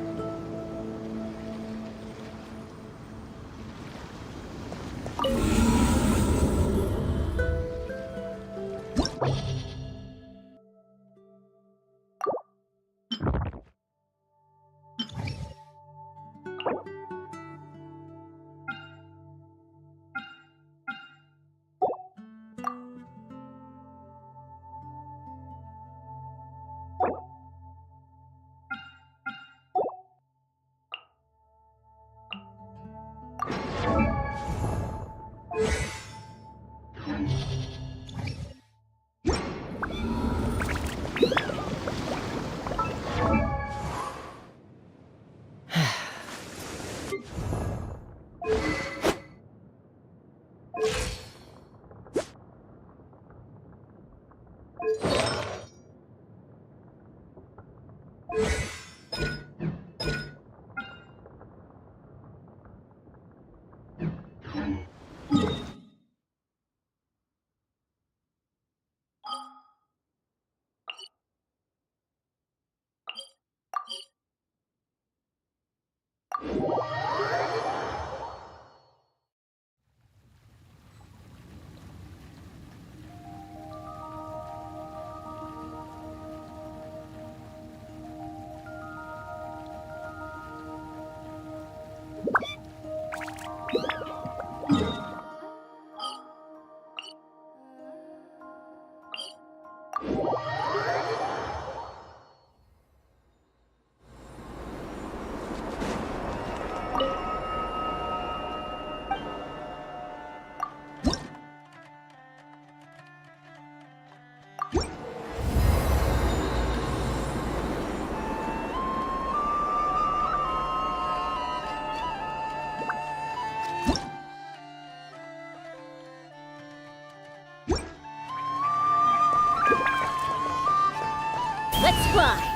fly!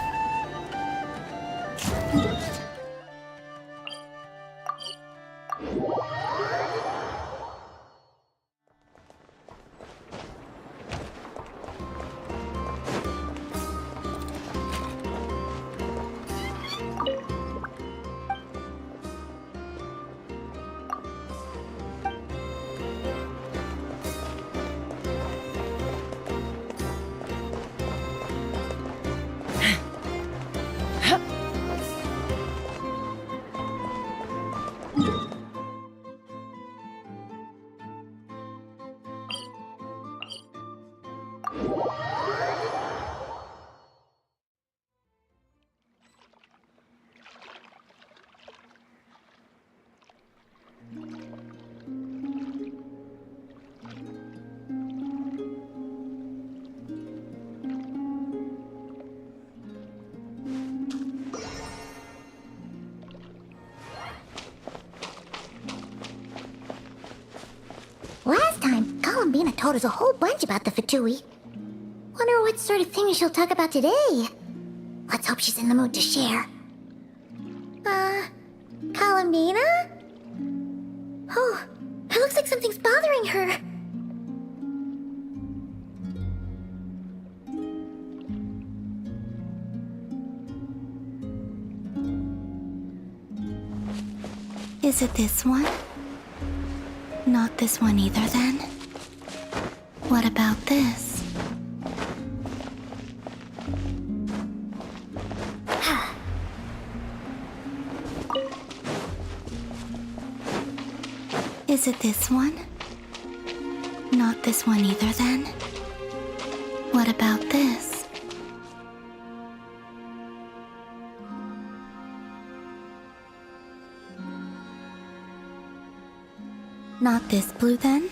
Last time, Columbina told us a whole bunch about the Fatui. Wonder what sort of thing she'll talk about today. Let's hope she's in the mood to share. Columbina? Oh, it looks like something's bothering her. Is it this one? Not this one either, then? What about this? Is it this one? Not this one either, then? What about this? Not this blue, then?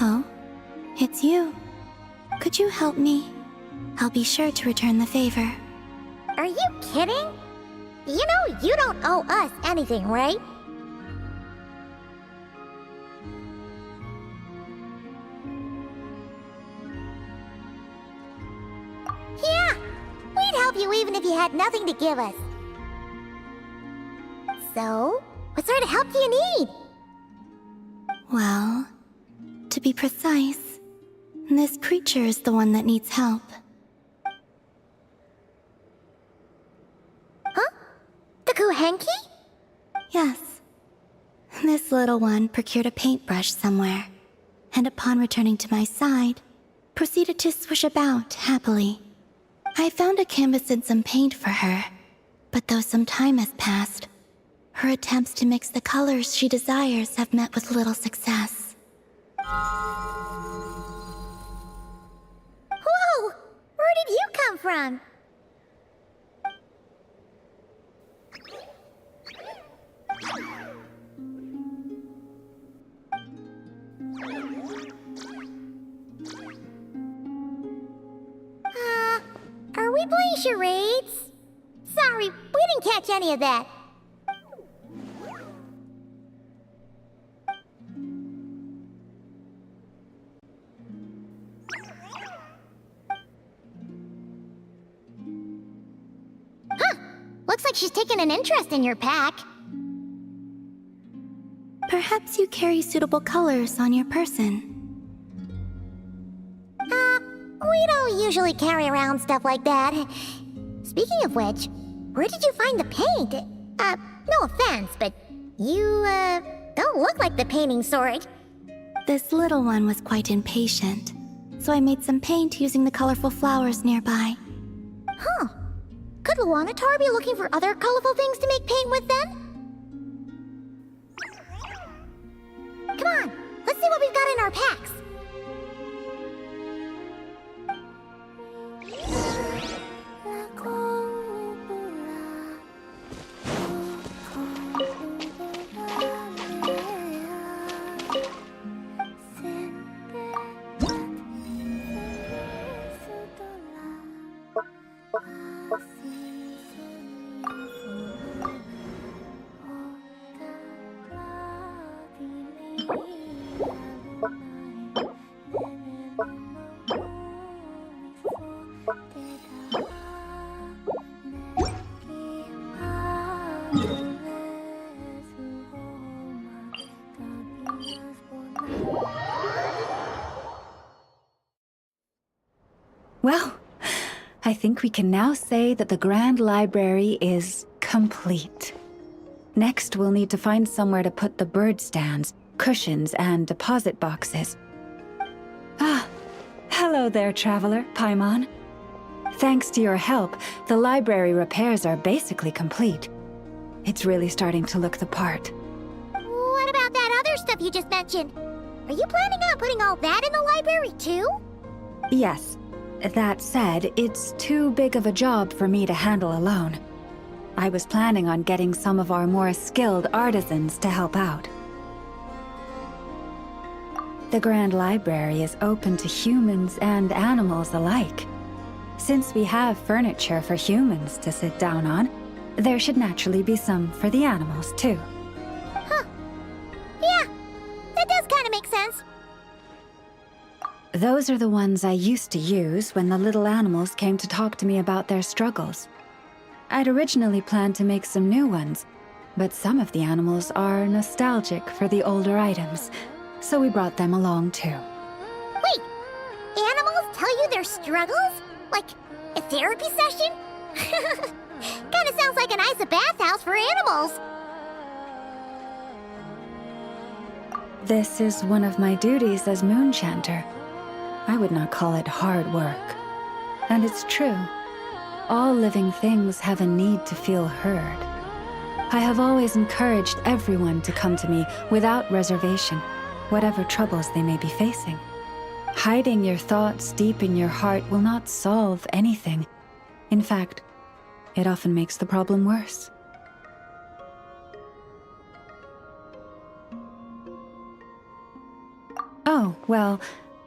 Oh, it's you. Could you help me? I'll be sure to return the favor. Are you kidding? You know you don't owe us anything, right? Yeah, we'd help you even if you had nothing to give us. So, what sort of help do you need? Well, to be precise, this creature is the one that needs help. Huh? The Kuhenki? Yes. This little one procured a paintbrush somewhere, and upon returning to my side, proceeded to swish about happily. I found a canvas and some paint for her, but though some time has passed, her attempts to mix the colors she desires have met with little success. Whoa! Where did you come from? Are we playing charades? Sorry, we didn't catch any of that. Looks like she's taken an interest in your pack. Perhaps you carry suitable colors on your person. We don't usually carry around stuff like that. Speaking of which, where did you find the paint? No offense, but you, don't look like the painting sort. This little one was quite impatient, so I made some paint using the colorful flowers nearby. Huh. Could Luanatar be looking for other colorful things to make paint with then? Come on, let's see what we've got in our packs. Well, I think we can now say that the Grand Library is complete. Next, we'll need to find somewhere to put the bird stands, cushions, and deposit boxes. Ah, hello there, traveler, Paimon. Thanks to your help, the library repairs are basically complete. It's really starting to look the part. What about that other stuff you just mentioned? Are you planning on putting all that in the library too? Yes. That said, it's too big of a job for me to handle alone. I was planning on getting some of our more skilled artisans to help out. The Grand Library is open to humans and animals alike. Since we have furniture for humans to sit down on, there should naturally be some for the animals too. Huh. Yeah, that does kind of make sense. Those are the ones I used to use when the little animals came to talk to me about their struggles. I'd originally planned to make some new ones, but some of the animals are nostalgic for the older items, so we brought them along too. Wait, animals tell you their struggles? Like a therapy session? Kinda sounds like an ice bathhouse for animals. This is one of my duties as Moonchanter. I would not call it hard work. And it's true. All living things have a need to feel heard. I have always encouraged everyone to come to me without reservation, whatever troubles they may be facing. Hiding your thoughts deep in your heart will not solve anything. In fact, it often makes the problem worse. Oh, well,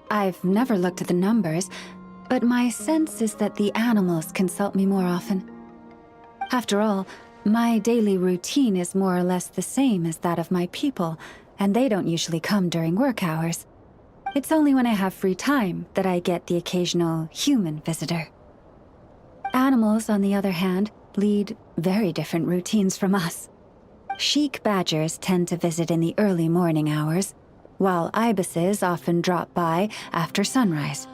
I've never looked at the numbers, but my sense is that the animals consult me more often. After all, my daily routine is more or less the same as that of my people, and they don't usually come during work hours. It's only when I have free time that I get the occasional human visitor. Animals, on the other hand, lead very different routines from us. Sheik badgers tend to visit in the early morning hours, while ibises often drop by after sunrise.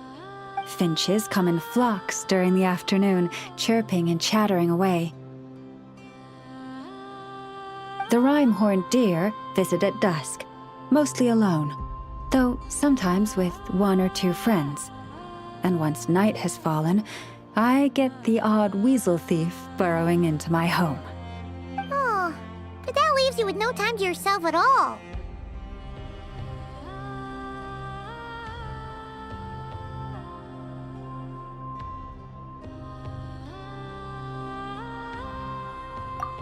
Finches come in flocks during the afternoon, chirping and chattering away. The rhyme-horned deer visit at dusk, mostly alone, though sometimes with one or two friends. And once night has fallen, I get the odd weasel thief burrowing into my home. Oh, but that leaves you with no time to yourself at all.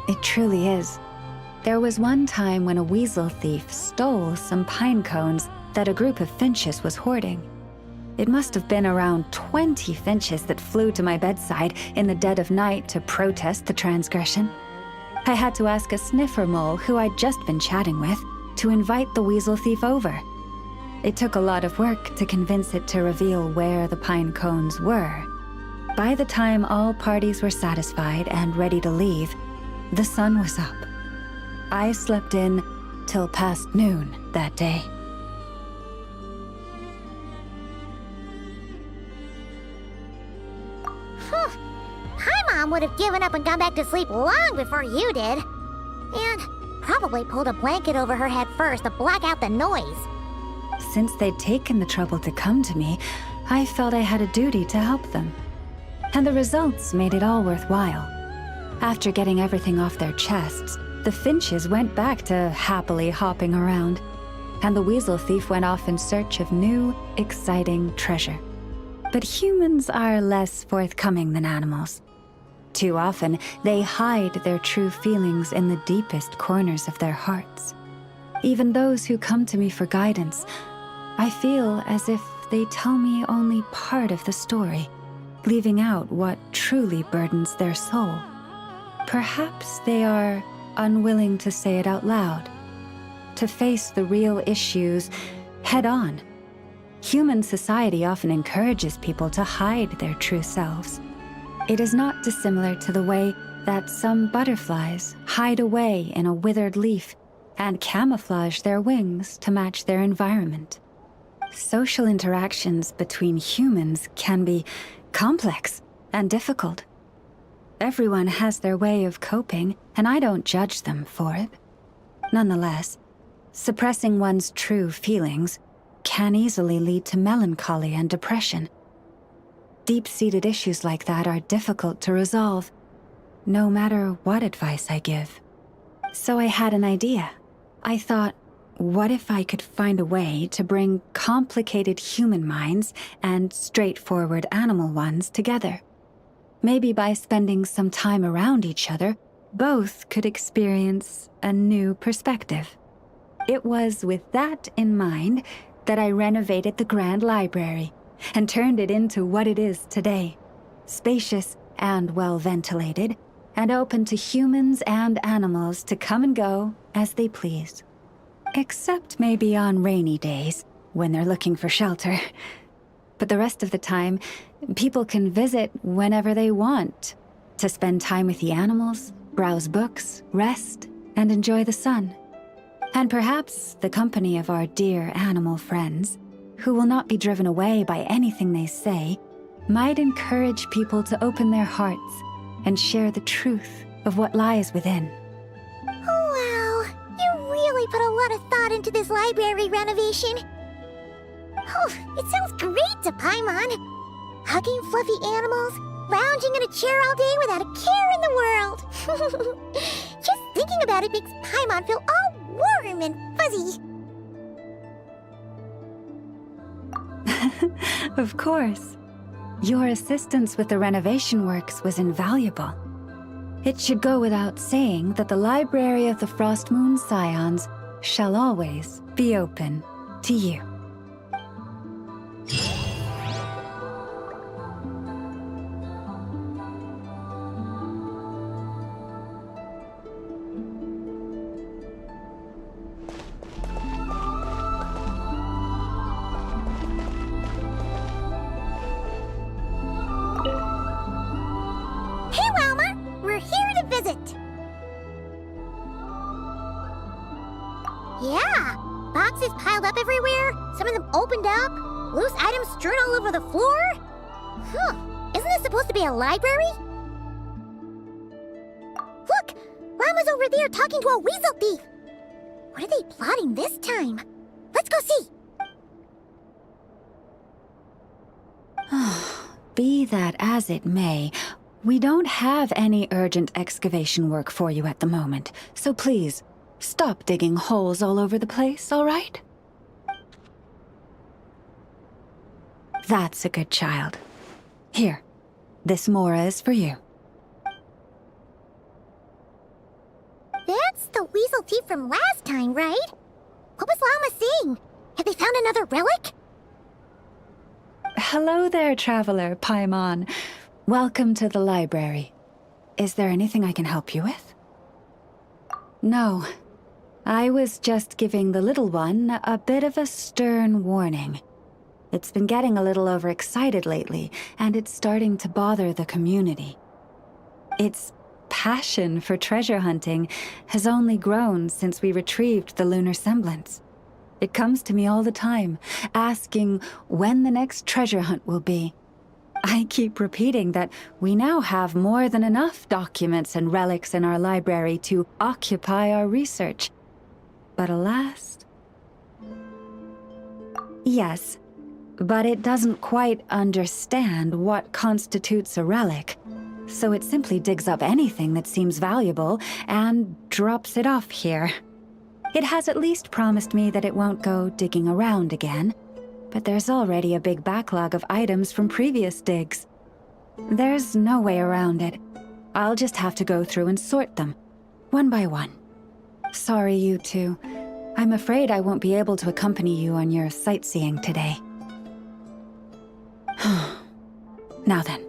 It truly is. There was one time when a weasel thief stole some pine cones that a group of finches was hoarding. It must have been around 20 finches that flew to my bedside in the dead of night to protest the transgression. I had to ask a sniffer mole who I'd just been chatting with to invite the weasel thief over. It took a lot of work to convince it to reveal where the pine cones were. By the time all parties were satisfied and ready to leave, the sun was up. I slept in till past noon that day. My mom would have given up and gone back to sleep long before you did. And probably pulled a blanket over her head first to block out the noise. Since they'd taken the trouble to come to me, I felt I had a duty to help them. And the results made it all worthwhile. After getting everything off their chests, the finches went back to happily hopping around, and the weasel thief went off in search of new, exciting treasure. But humans are less forthcoming than animals. Too often, they hide their true feelings in the deepest corners of their hearts. Even those who come to me for guidance, I feel as if they tell me only part of the story, leaving out what truly burdens their soul. Perhaps they are unwilling to say it out loud, to face the real issues head on. Human society often encourages people to hide their true selves. It is not dissimilar to the way that some butterflies hide away in a withered leaf and camouflage their wings to match their environment. Social interactions between humans can be complex and difficult. Everyone has their way of coping, and I don't judge them for it. Nonetheless, suppressing one's true feelings can easily lead to melancholy and depression. Deep-seated issues like that are difficult to resolve, no matter what advice I give. So I had an idea. I thought, what if I could find a way to bring complicated human minds and straightforward animal ones together? Maybe by spending some time around each other, both could experience a new perspective. It was with that in mind that I renovated the Grand Library and turned it into what it is today. Spacious and well-ventilated, and open to humans and animals to come and go as they please. Except maybe on rainy days, when they're looking for shelter. But the rest of the time, people can visit whenever they want, to spend time with the animals, browse books, rest, and enjoy the sun. And perhaps the company of our dear animal friends, who will not be driven away by anything they say, might encourage people to open their hearts and share the truth of what lies within. Wow, you really put a lot of thought into this library renovation. Oh, it sounds great to Paimon. Hugging fluffy animals, lounging in a chair all day without a care in the world. Just thinking about it makes Paimon feel all warm and fuzzy. Of course. Your assistance with the renovation works was invaluable. It should go without saying that the Library of the Frost Moon Scions shall always be open to you. Yeah, boxes piled up everywhere, some of them opened up, loose items strewn all over the floor. Huh, isn't this supposed to be a library? Look, Llama's over there talking to a weasel thief. What are they plotting this time? Let's go see. Be that as it may, we don't have any urgent excavation work for you at the moment, so please, stop digging holes all over the place, all right? That's a good child. Here, this Mora is for you. That's the weasel thief from last time, right? What was Llama saying? Have they found another relic? Hello there, traveler, Paimon. Welcome to the library. Is there anything I can help you with? No. I was just giving the little one a bit of a stern warning. It's been getting a little overexcited lately, and it's starting to bother the community. Its passion for treasure hunting has only grown since we retrieved the lunar semblance. It comes to me all the time, asking when the next treasure hunt will be. I keep repeating that we now have more than enough documents and relics in our library to occupy our research. But alas... Yes, but it doesn't quite understand what constitutes a relic, so it simply digs up anything that seems valuable and drops it off here. It has at least promised me that it won't go digging around again, but there's already a big backlog of items from previous digs. There's no way around it. I'll just have to go through and sort them, one by one. Sorry, you two. I'm afraid I won't be able to accompany you on your sightseeing today. Now then,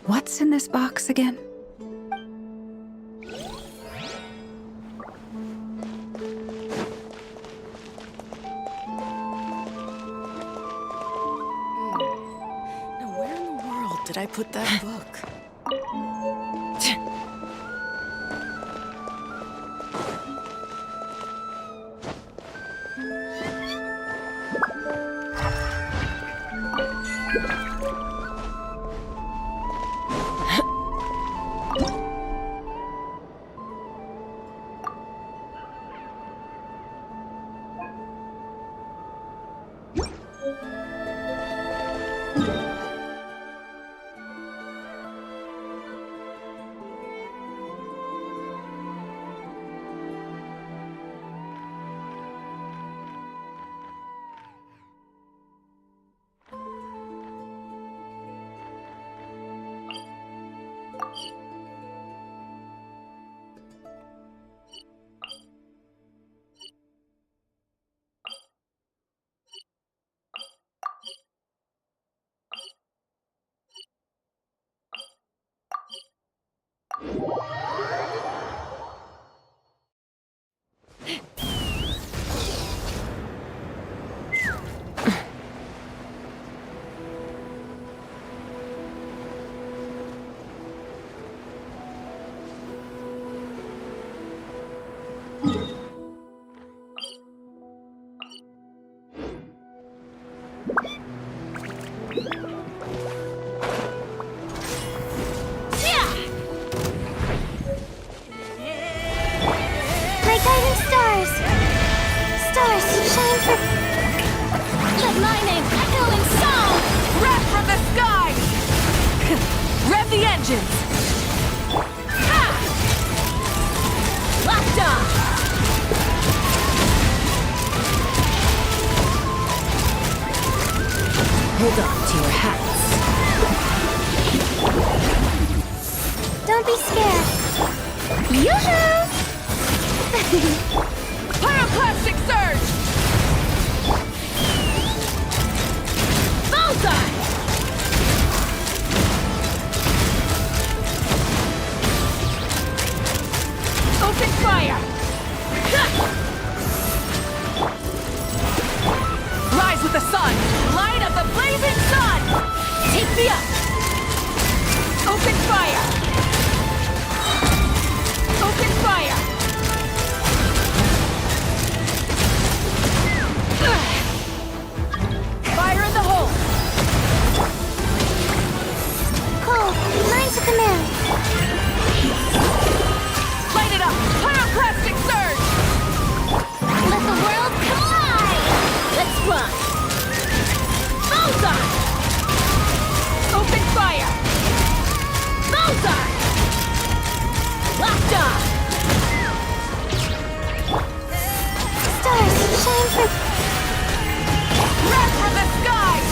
what's in this box again? did I put that book? My guiding stars! Stars, shine for... Let my name echo in song! Wrath from the skies! Rev the engines! Locked on! Hold on to your hats. Don't be scared. Yoo-hoo! Pyroclastic surge! Bullseye! Open fire! Rise with the sun! Light of the blazing sun! Take me up! Open fire! Open fire! Fire in the hole! Cold, mine's a command. Light it up! Pyroclastic surge! Let the world collide! Let's run! Bullseye! Open fire! Bullseye! Locked on! Stars, shine for... Wrath from the skies!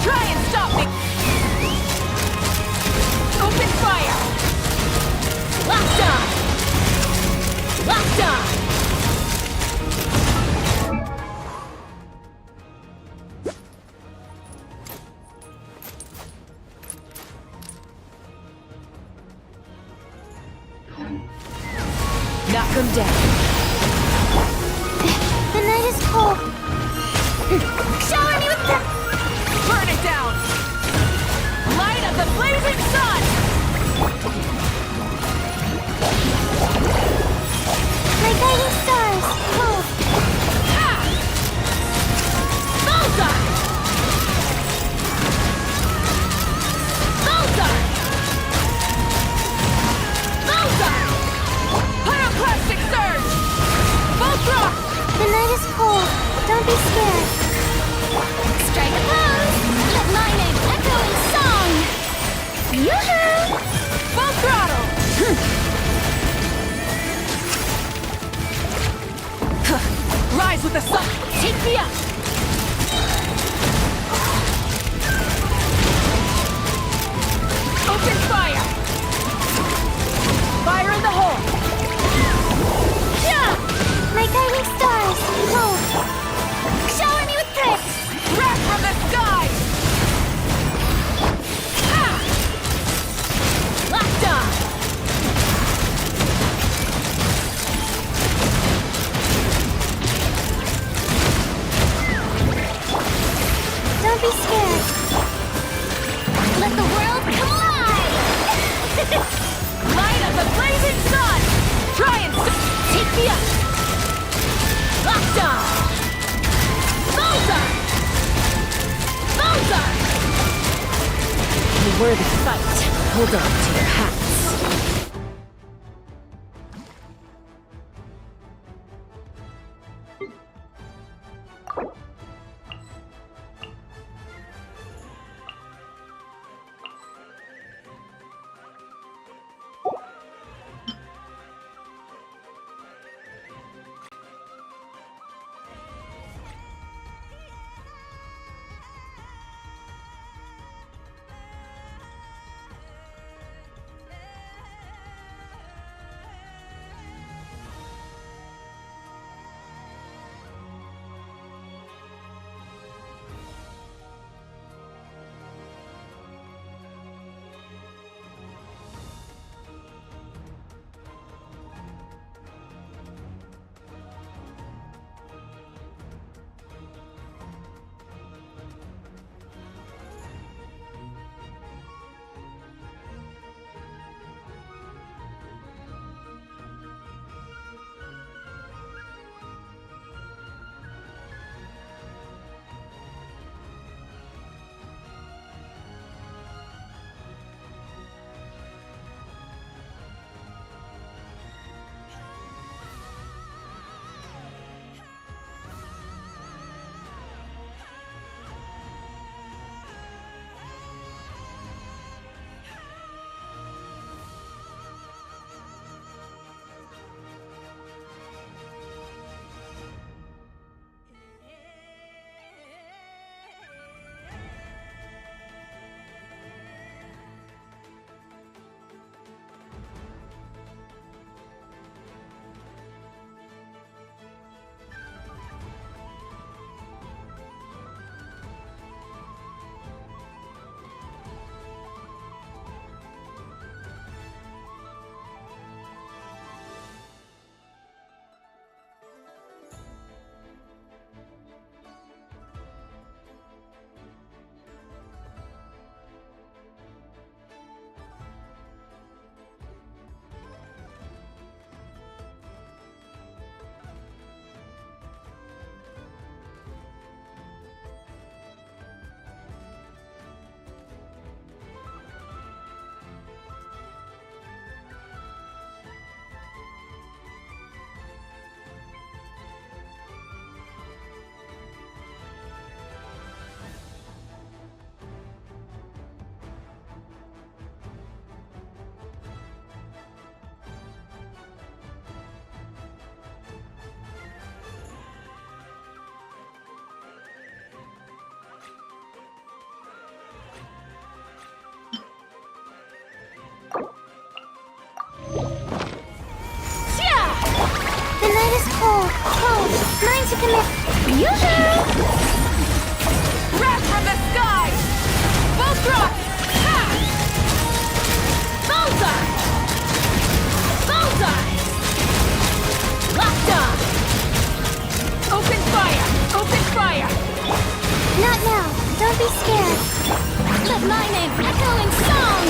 Try and stop me! Open fire! Locked on! Locked on! Knock them down. The night is cold. Shower me with the... Burn it down! Light of the blazing sun! My guiding stars, cold. Bullseye! Bullseye! Bullseye! Pyroclastic surge! Bolt rock! The night is cold. Don't be scared. Strike a pose! Let my name echo in song! Yoo-hoo! Full throttle! Rise with the sun! Take me up! Open fire! Fire in the hole! Yeah! My guiding stars, cold. Shower me with tricks! Wrath from the skies! Locked on! Don't be scared. Let the world a worthy fight. Hold on to your hats. The night is cold, mine to commit. Yoo-hoo! Wrath from the sky! Full thrust! Ha! Bullseye! Bullseye! Locked on! Open fire! Open fire! Not now. Don't be scared. Let my name echo in song!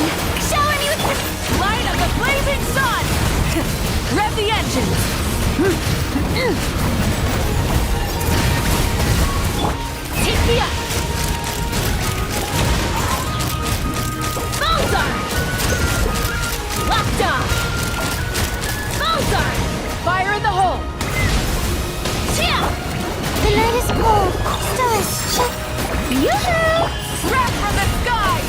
Shower me with Light of the blazing sun! Rev the engines! Take me up! Bullseye! Locked on! Bullseye! Fire in the hole! Chia! The night is cold. Stars, check. Yoo-hoo! Wrath from the sky!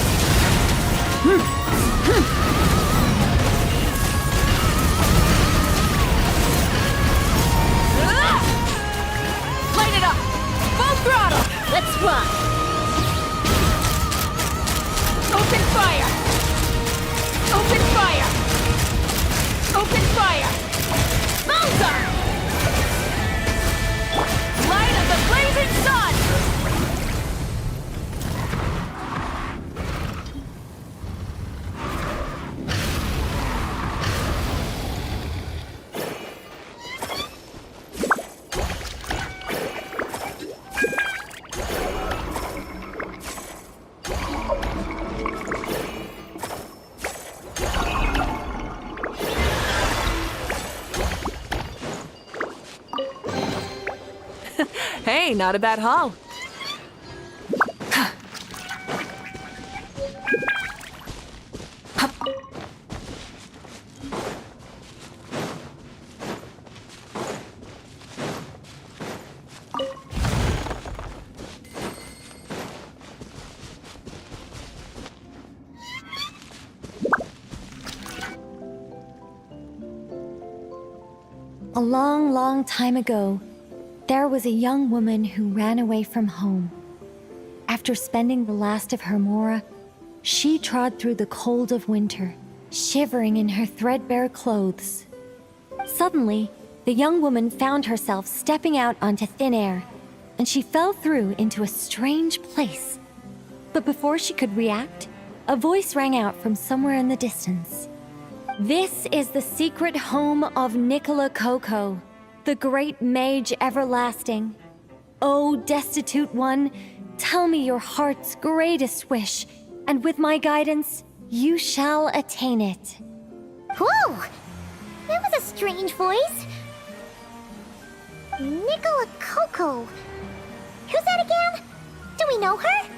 Light it up! Full throttle! Let's run! Open fire! Open fire! Open fire! Bullseye! Light of the blazing sun! Hey, not a bad haul. A long, long time ago, there was a young woman who ran away from home. After spending the last of her mora, she trod through the cold of winter, shivering in her threadbare clothes. Suddenly, the young woman found herself stepping out onto thin air, and she fell through into a strange place. But before she could react, a voice rang out from somewhere in the distance. This is the secret home of Nicola Coco, the great mage everlasting. O destitute one, tell me your heart's greatest wish, and with my guidance, you shall attain it. Whoa! That was a strange voice. Nicola Coco. Who's that again? Do we know her?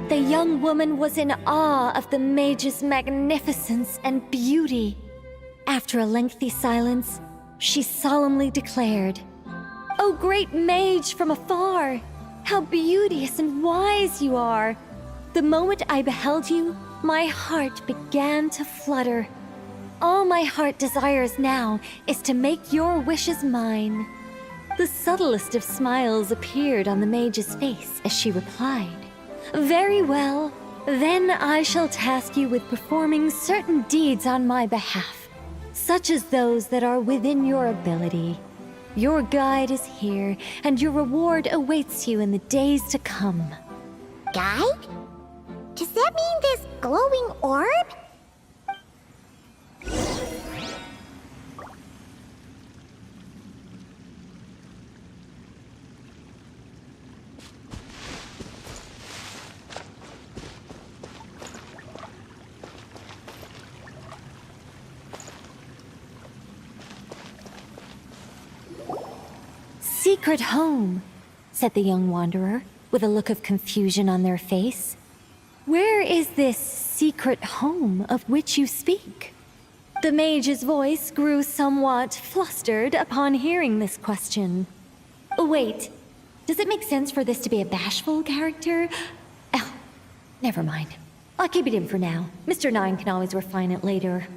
The young woman was in awe of the mage's magnificence and beauty. After a lengthy silence, she solemnly declared, "O great mage from afar, how beauteous and wise you are! The moment I beheld you, my heart began to flutter. All my heart desires now is to make your wishes mine." The subtlest of smiles appeared on the mage's face as she replied, "Very well, then I shall task you with performing certain deeds on my behalf, such as those that are within your ability. Your guide is here, and your reward awaits you in the days to come." Guide? Does that mean this glowing orb? "Secret home," said the young wanderer, with a look of confusion on their face. "Where is this secret home of which you speak?" The mage's voice grew somewhat flustered upon hearing this question. Wait, does it make sense for this to be a bashful character? Oh, never mind. I'll keep it in for now. Mr. Nine can always refine it later.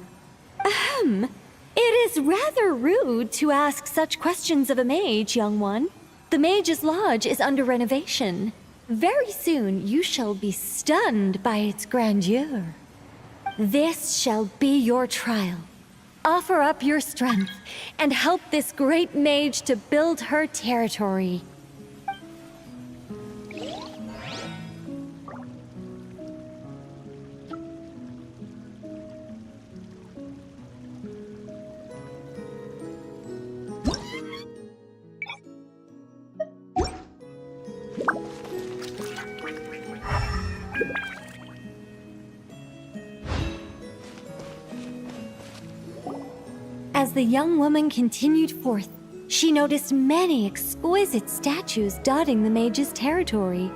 Ahem. It is rather rude to ask such questions of a mage, young one. The Mage's Lodge is under renovation. Very soon you shall be stunned by its grandeur. This shall be your trial. Offer up your strength and help this great mage to build her territory. As the young woman continued forth, she noticed many exquisite statues dotting the mage's territory.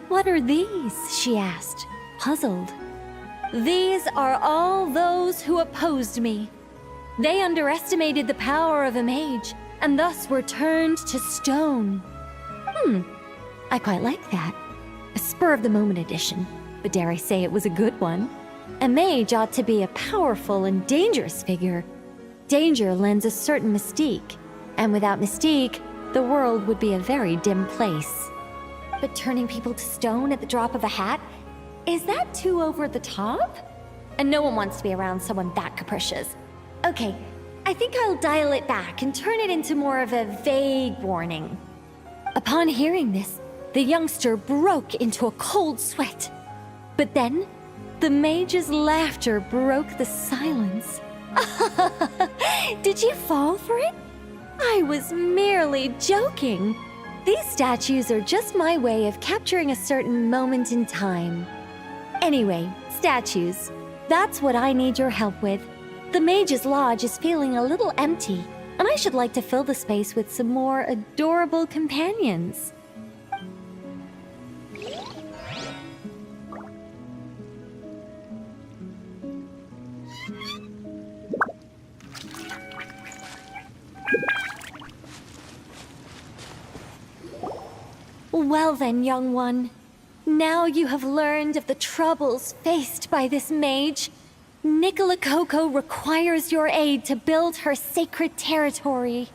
"What are these?" she asked, puzzled. "These are all those who opposed me. They underestimated the power of a mage, and thus were turned to stone." I quite like that. A spur-of-the-moment addition, but dare I say it was a good one. A mage ought to be a powerful and dangerous figure. Danger lends a certain mystique, and without mystique, the world would be a very dim place. But turning people to stone at the drop of a hat? Is that too over the top? And no one wants to be around someone that capricious. Okay, I think I'll dial it back and turn it into more of a vague warning. Upon hearing this, the youngster broke into a cold sweat. But then, the mage's laughter broke the silence. Did you fall for it? I was merely joking. These statues are just my way of capturing a certain moment in time. Anyway, statues. That's what I need your help with. The Mage's Lodge is feeling a little empty, and I should like to fill the space with some more adorable companions. Well then, young one. Now you have learned of the troubles faced by this mage. Nicola Coco requires your aid to build her sacred territory.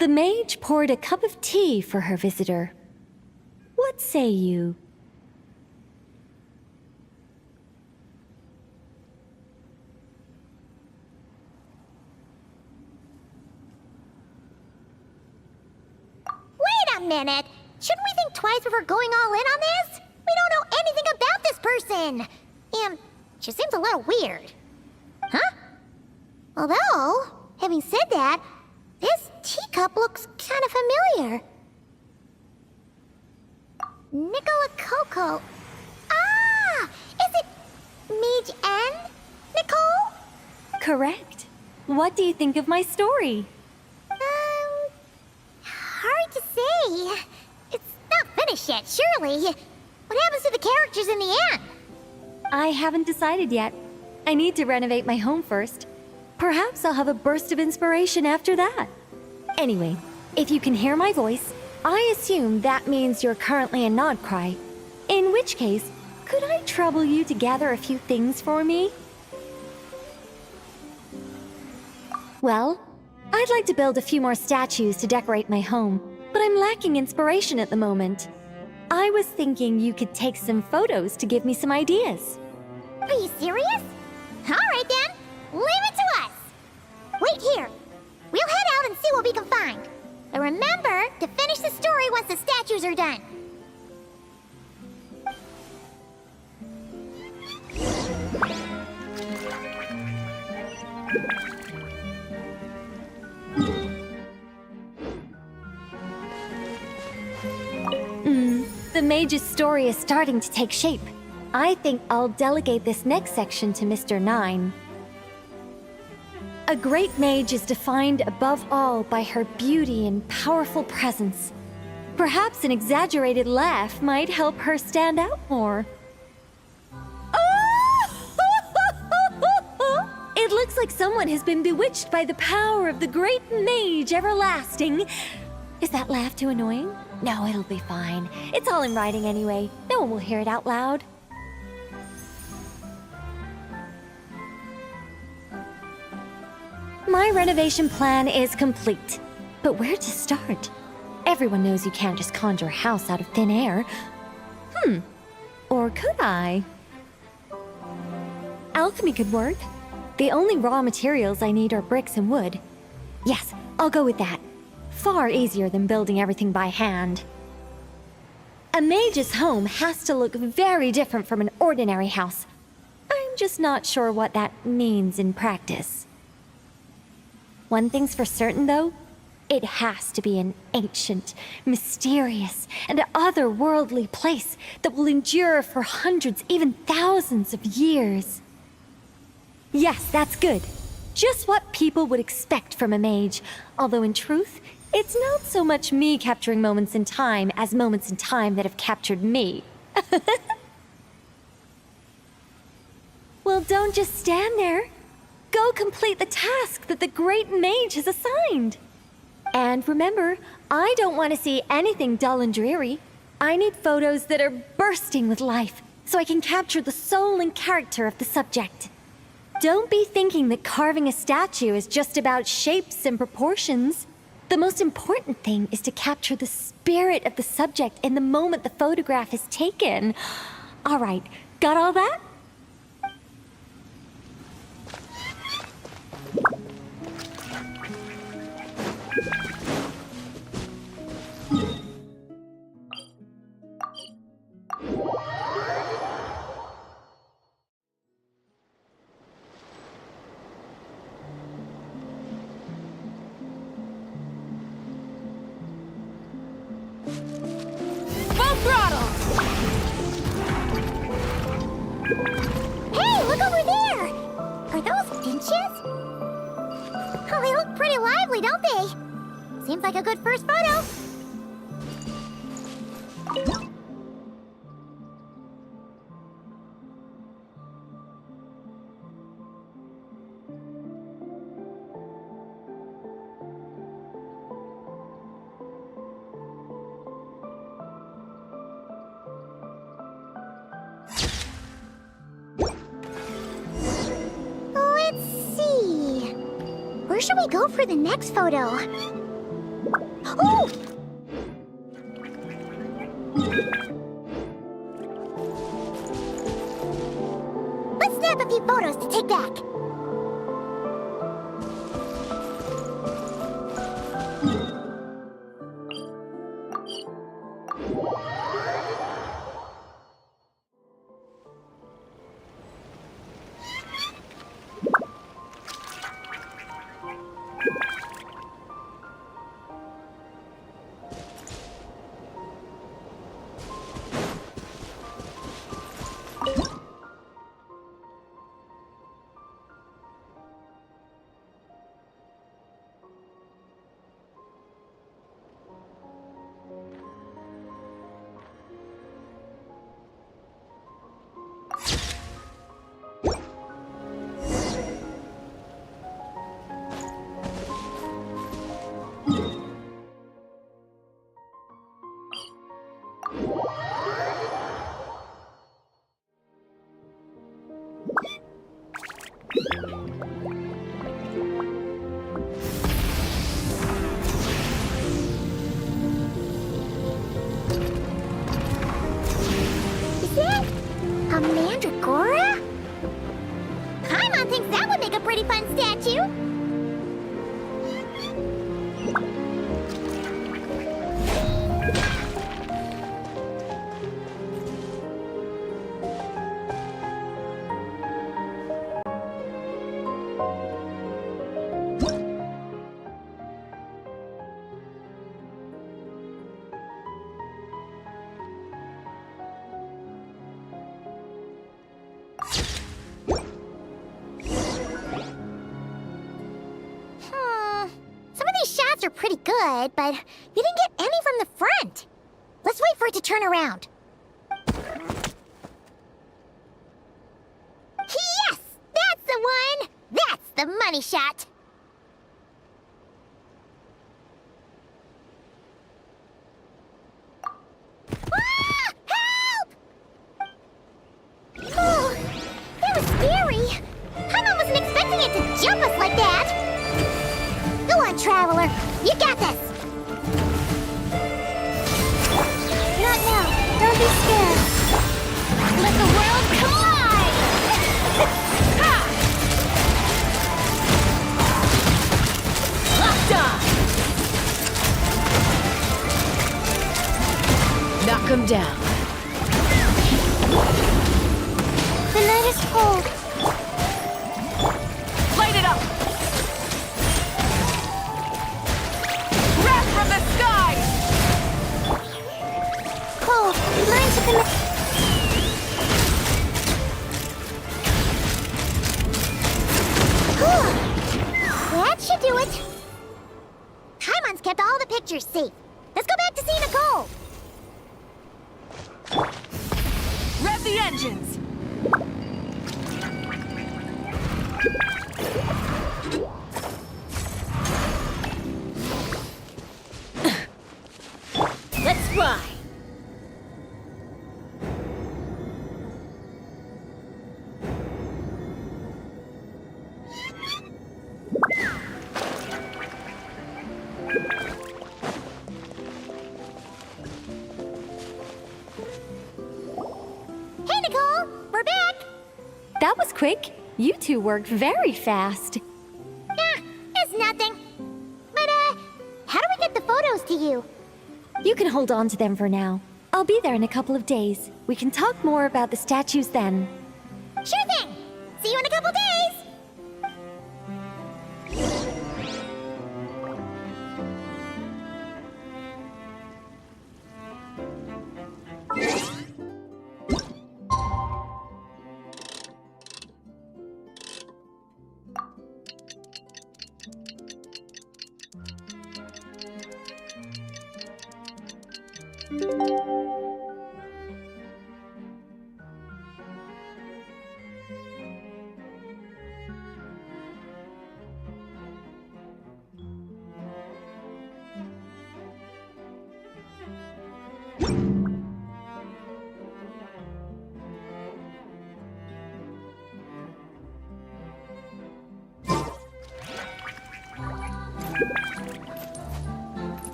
The mage poured a cup of tea for her visitor. What say you? Wait a minute! Shouldn't we think twice before going all in on this? We don't know anything about this person! And she seems a little weird. Huh? Although, having said that, this teacup looks kind of familiar. Nicola Coco. Ah! Is it Mage N? Nicole? Correct. What do you think of my story? Hard to say. It's not finished yet, surely. What happens to the characters in the end? I haven't decided yet. I need to renovate my home first. Perhaps I'll have a burst of inspiration after that. Anyway, if you can hear my voice, I assume that means you're currently in Nodcry. In which case, could I trouble you to gather a few things for me? Well, I'd like to build a few more statues to decorate my home, but I'm lacking inspiration at the moment. I was thinking you could take some photos to give me some ideas. Are you serious? Alright then, leave it to us! Wait here. We'll head out and see what we can find. But remember to finish the story once the statues are done. The mage's story is starting to take shape. I think I'll delegate this next section to Mr. 9. A great mage is defined above all by her beauty and powerful presence. Perhaps an exaggerated laugh might help her stand out more. It looks like someone has been bewitched by the power of the great mage everlasting. Is that laugh too annoying? No, it'll be fine. It's all in writing anyway. No one will hear it out loud. My renovation plan is complete. But where to start? Everyone knows you can't just conjure a house out of thin air. Or could I? Alchemy could work. The only raw materials I need are bricks and wood. Yes, I'll go with that. Far easier than building everything by hand. A mage's home has to look very different from an ordinary house. I'm just not sure what that means in practice. One thing's for certain, though. It has to be an ancient, mysterious, and otherworldly place that will endure for hundreds, even thousands of years. Yes, that's good. Just what people would expect from a mage, although in truth, it's not so much me capturing moments in time as moments in time that have captured me. Well, don't just stand there. Go complete the task that the great mage has assigned. And remember, I don't want to see anything dull and dreary. I need photos that are bursting with life, so I can capture the soul and character of the subject. Don't be thinking that carving a statue is just about shapes and proportions. The most important thing is to capture the spirit of the subject in the moment the photograph is taken. All right, got all that? Hey, look over there! Are those finches? Oh, they look pretty lively, don't they? Seems like a good first photo. should we go for the next photo? Ooh! Let's snap a few photos to take back. Is it a mandragora? Paimon thinks that would make a pretty fun statue. Some of these shots are pretty good, but you didn't get any from the front. Let's wait for it to turn around. Yes! That's the one! That's the money shot! Ah! Help! Oh, that was scary. Paimon wasn't expecting it to jump us like that. Go on, Traveler. You got this. Not now. Don't be scared. Let the world collide! Ha! Locked on! Knock him down. The night is cold. Light it up! Wrath from the sky! Cold. Learn to commit. That should do it. Paimon's kept all the pictures safe. Let's go back to see Nicole. Rev the engines! Let's fly! Hey, Nicole. We're back. That was quick. You two worked very fast. It's nothing. But, how do we get the photos to you? You can hold on to them for now. I'll be there in a couple of days. We can talk more about the statues then. Sure thing. See you in a couple days.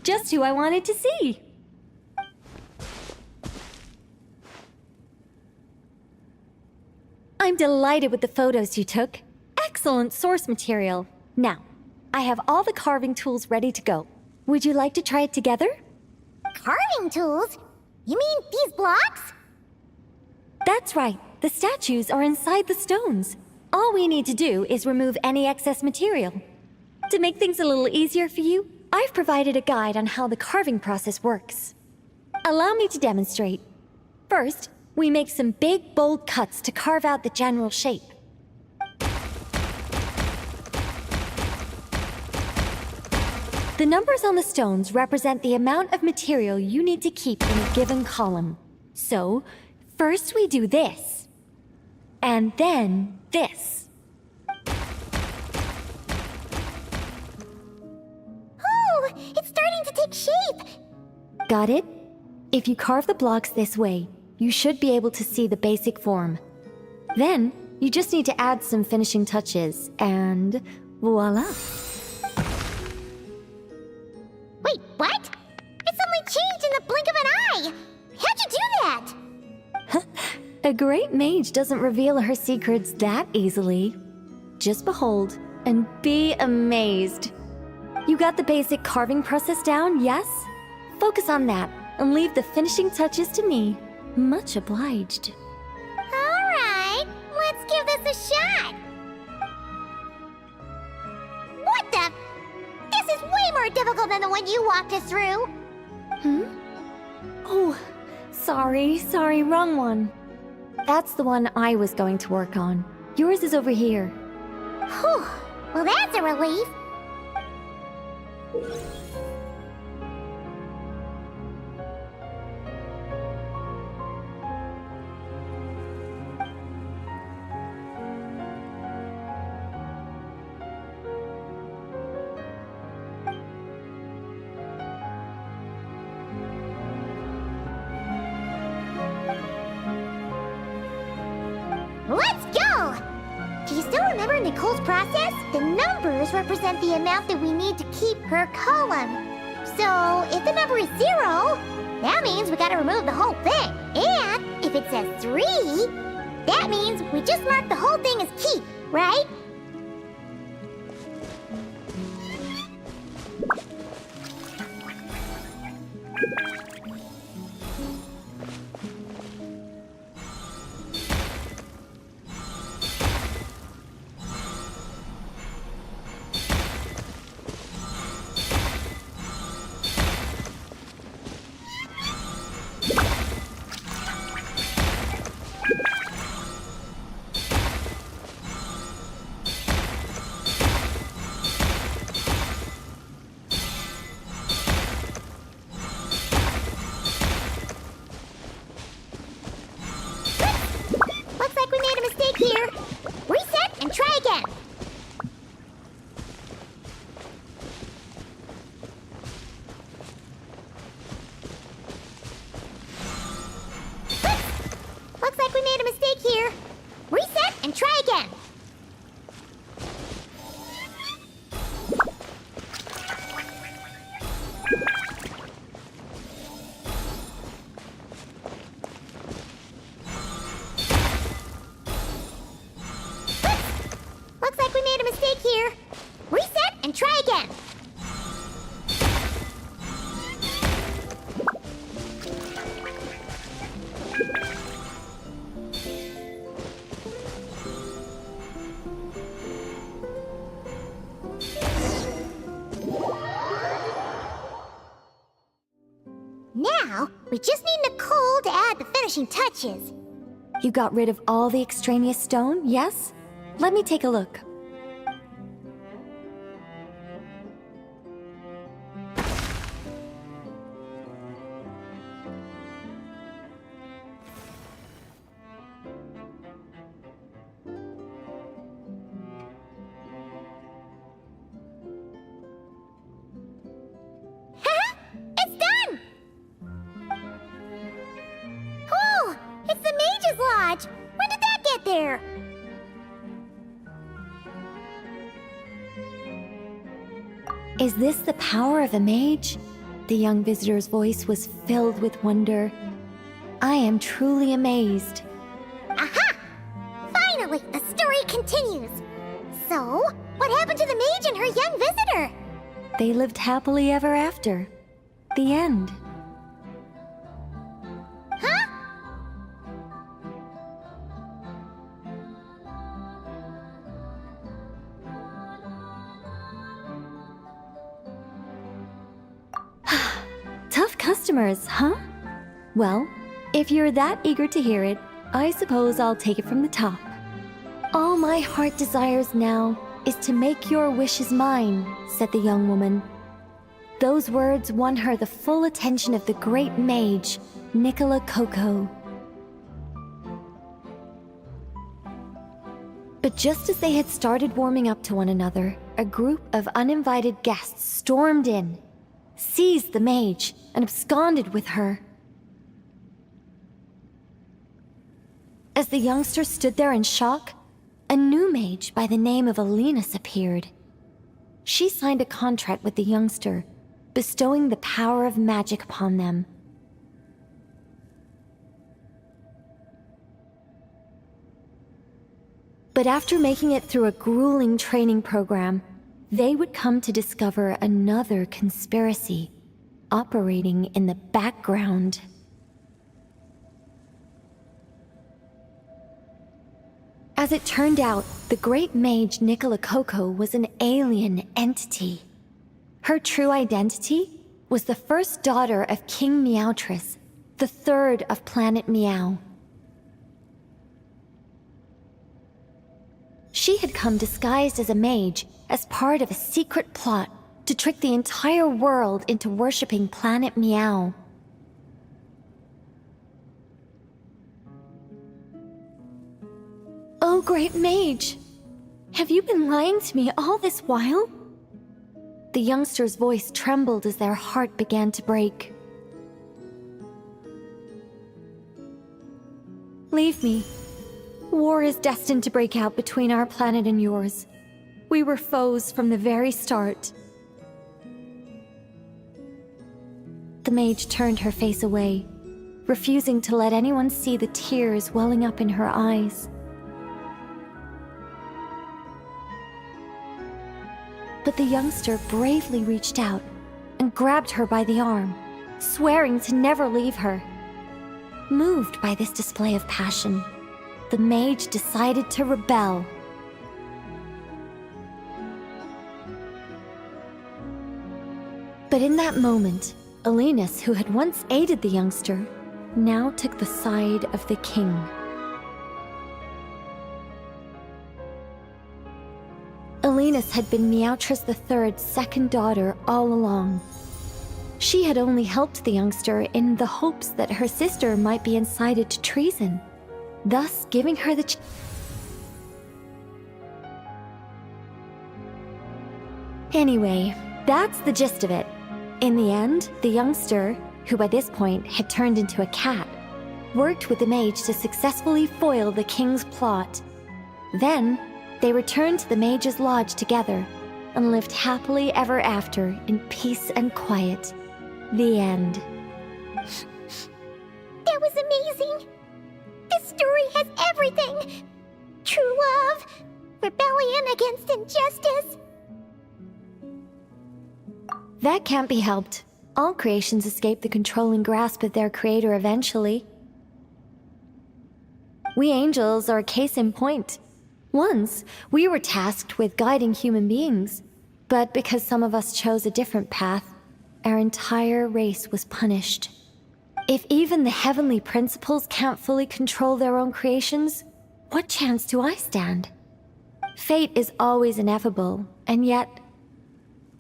Just who I wanted to see. I'm delighted with the photos you took. Excellent source material. Now, I have all the carving tools ready to go. Would you like to try it together? Carving tools? You mean these blocks? That's right. The statues are inside the stones. All we need to do is remove any excess material. To make things a little easier for you, I've provided a guide on how the carving process works. Allow me to demonstrate. First, we make some big, bold cuts to carve out the general shape. The numbers on the stones represent the amount of material you need to keep in a given column. So, first we do this. And then this. Oh, it's starting to take shape! Got it? If you carve the blocks this way, you should be able to see the basic form. Then, you just need to add some finishing touches, and voila! Wait, what? It suddenly changed in the blink of an eye! How'd you do that? A great mage doesn't reveal her secrets that easily. Just behold, and be amazed. You got the basic carving process down, yes? Focus on that, and leave the finishing touches to me. Much obliged. Alright, let's give this a shot! What the? This is way more difficult than the one you walked us through! Oh, sorry, wrong one. That's the one I was going to work on. Yours is over here. Whew, well that's a relief. Let's go! Do you still remember Nicole's process? The numbers represent the amount that we need to keep per column. So, if the number is 0, that means we gotta remove the whole thing. And if it says 3, that means we just mark the whole thing as keep, right? Looks like we made a mistake here. Reset and try again. Looks like we made a mistake here. Reset and try again. Looks like we made a mistake here. Reset and try again. Now, we just need Nicole to add the finishing touches. You got rid of all the extraneous stone, yes? Let me take a look. Mage's Lodge! When did that get there? Is this the power of a mage? The young visitor's voice was filled with wonder. I am truly amazed. Aha! Finally, the story continues. So, what happened to the mage and her young visitor? They lived happily ever after. The end. Huh? Tough customers, huh? Well, if you're that eager to hear it, I suppose I'll take it from the top. All my heart desires now is to make your wishes mine, said the young woman. Those words won her the full attention of the great mage, Nicola Coco. But just as they had started warming up to one another, a group of uninvited guests stormed in, seized the mage, and absconded with her. As the youngster stood there in shock, a new mage by the name of Alinus appeared. She signed a contract with the youngster, bestowing the power of magic upon them. But after making it through a grueling training program, they would come to discover another conspiracy operating in the background. As it turned out, the great mage Nicola Coco was an alien entity. Her true identity was the first daughter of King Meowtress, the third of Planet Meow. She had come disguised as a mage as part of a secret plot to trick the entire world into worshipping Planet Meow. Oh, great mage! Have you been lying to me all this while? The youngster's voice trembled as their heart began to break. Leave me. War is destined to break out between our planet and yours. We were foes from the very start. The mage turned her face away, refusing to let anyone see the tears welling up in her eyes. But the youngster bravely reached out and grabbed her by the arm, swearing to never leave her. Moved by this display of passion, the mage decided to rebel. But in that moment, Alinus, who had once aided the youngster, now took the side of the king. Alinus had been Meowtress III's second daughter all along. She had only helped the youngster in the hopes that her sister might be incited to treason, thus giving her the Anyway, that's the gist of it. In the end, the youngster, who by this point had turned into a cat, worked with the mage to successfully foil the king's plot. Then, they returned to the Mage's Lodge together and lived happily ever after in peace and quiet. The end. That was amazing! This story has everything! True love, rebellion against injustice. That can't be helped. All creations escape the controlling grasp of their creator eventually. We angels are a case in point. Once, we were tasked with guiding human beings, but because some of us chose a different path, our entire race was punished. If even the heavenly principles can't fully control their own creations, what chance do I stand? Fate is always ineffable, and yet,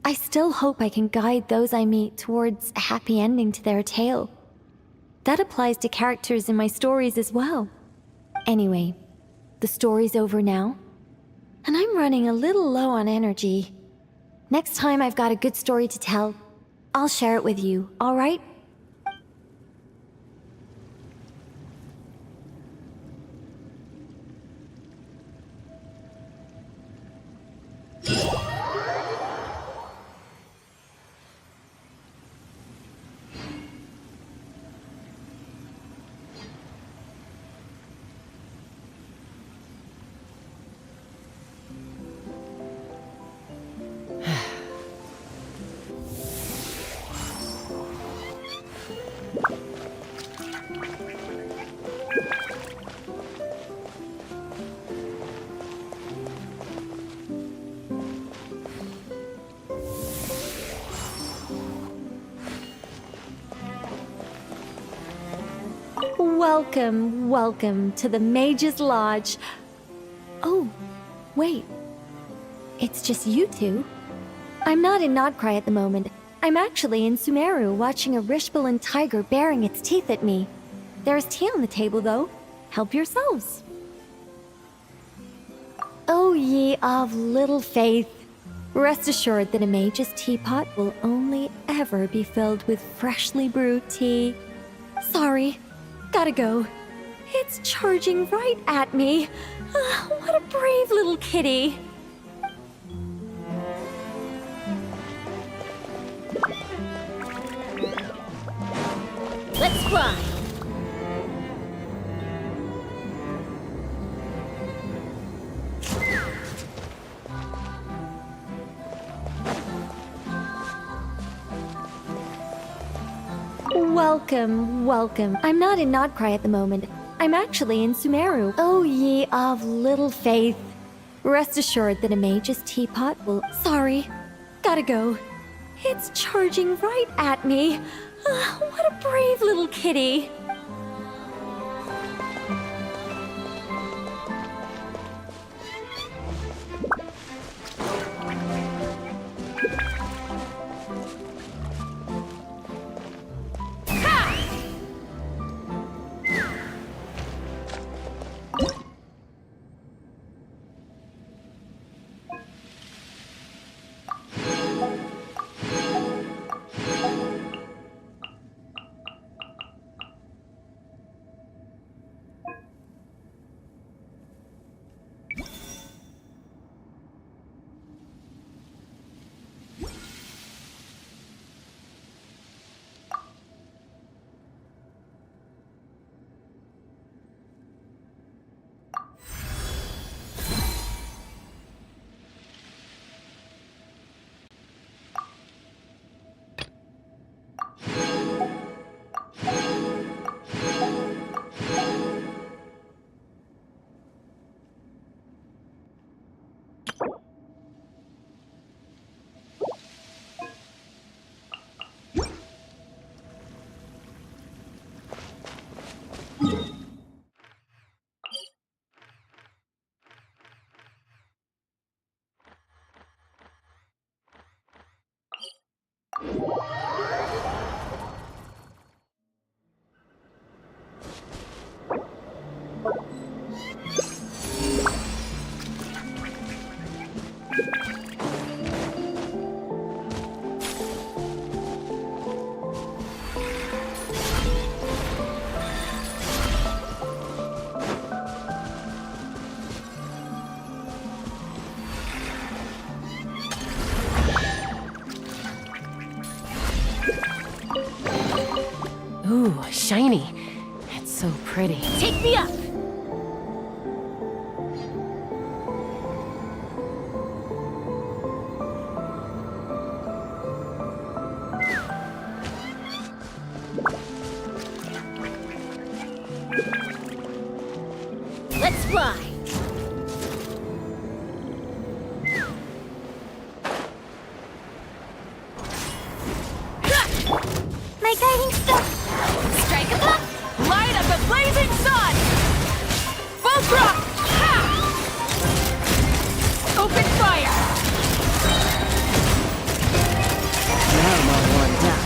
I still hope I can guide those I meet towards a happy ending to their tale. That applies to characters in my stories as well. Anyway, the story's over now, and I'm running a little low on energy. Next time I've got a good story to tell, I'll share it with you, all right? Welcome, welcome to the Mage's Lodge. Oh, wait. It's just you two. I'm not in Nodcry at the moment. I'm actually in Sumeru watching a Rishbalin tiger baring its teeth at me. There's tea on the table, though. Help yourselves. O ye of little faith, rest assured that a mage's teapot will only ever be filled with freshly brewed tea. Sorry, gotta go. It's charging right at me. What a brave little kitty. Let's fly! Welcome, welcome. I'm not in Nodcry at the moment. I'm actually in Sumeru. O ye of little faith, rest assured that a mage's teapot will... Sorry, gotta go. It's charging right at me. What a brave little kitty. Ooh, shiny. It's so pretty. Take me up! Let's fly! My guiding star! Strike a block! Light of the blazing sun! Full drop! Ha! Open fire! Now I'm all warmed up.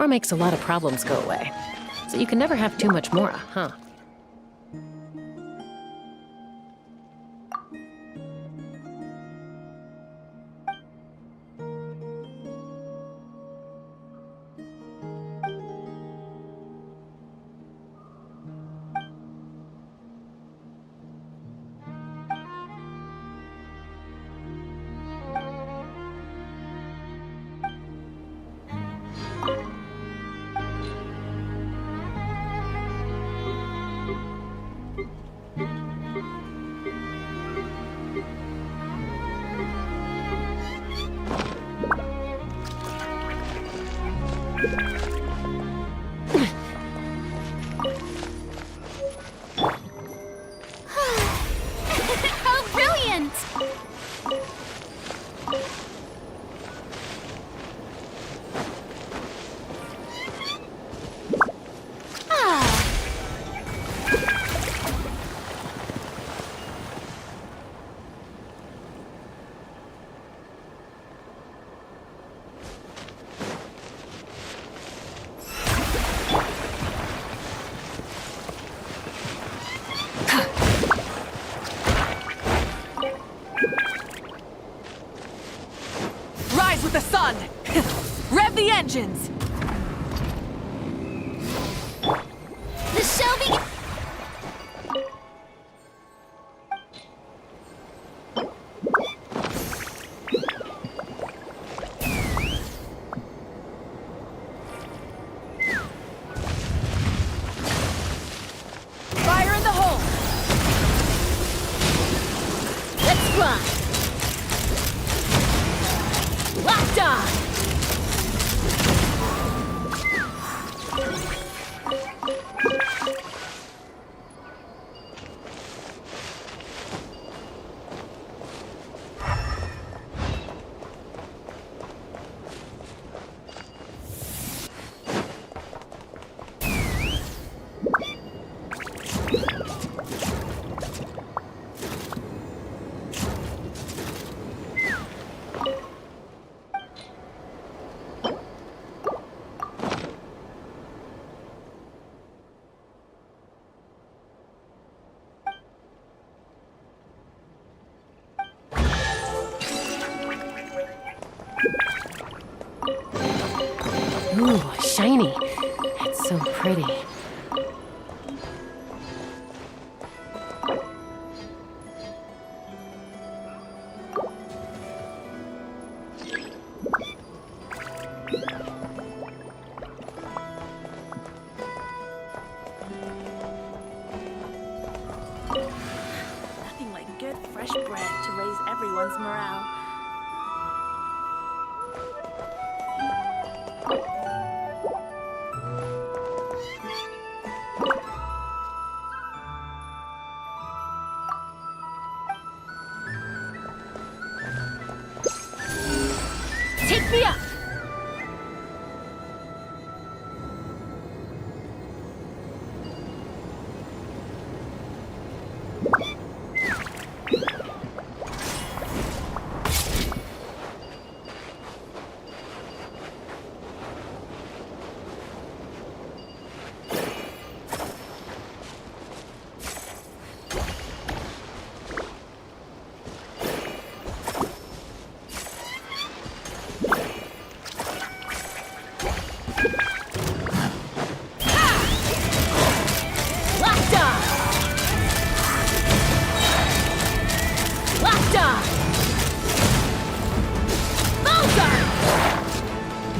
Mora makes a lot of problems go away. So you can never have too much Mora, huh? How brilliant! Rise with the sun! Rev the engines! The show begins! Fire in the hole! Let's fly! Locked on! Ooh, shiny. It's so pretty. Nothing like good fresh bread to raise everyone's morale. Take me up!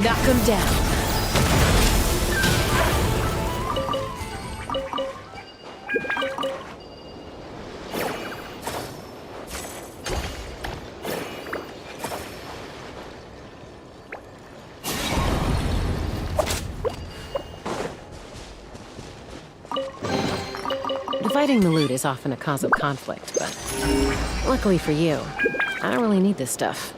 Knock him down. Dividing the loot is often a cause of conflict, but luckily for you, I don't really need this stuff.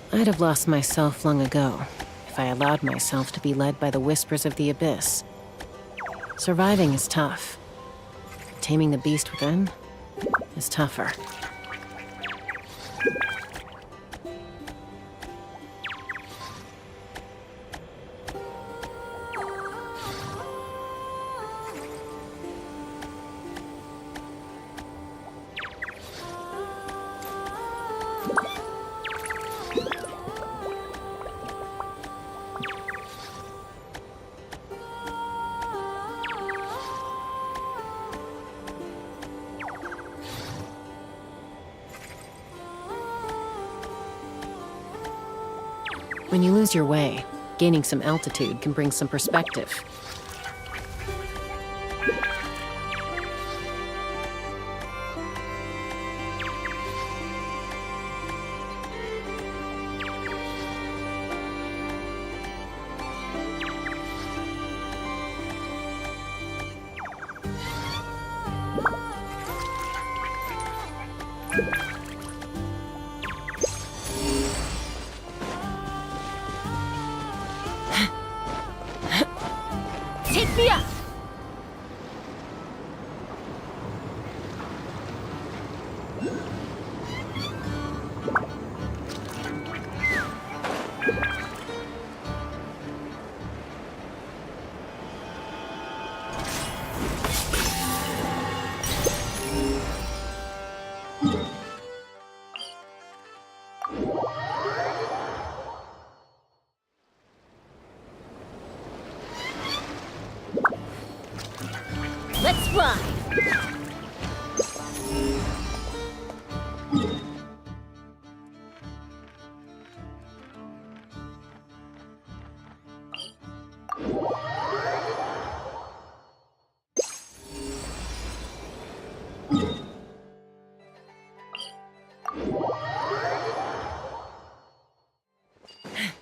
I'd have lost myself long ago if I allowed myself to be led by the whispers of the abyss. Surviving is tough. Taming the beast within is tougher. When you lose your way, gaining some altitude can bring some perspective. Take me up! Let's ride!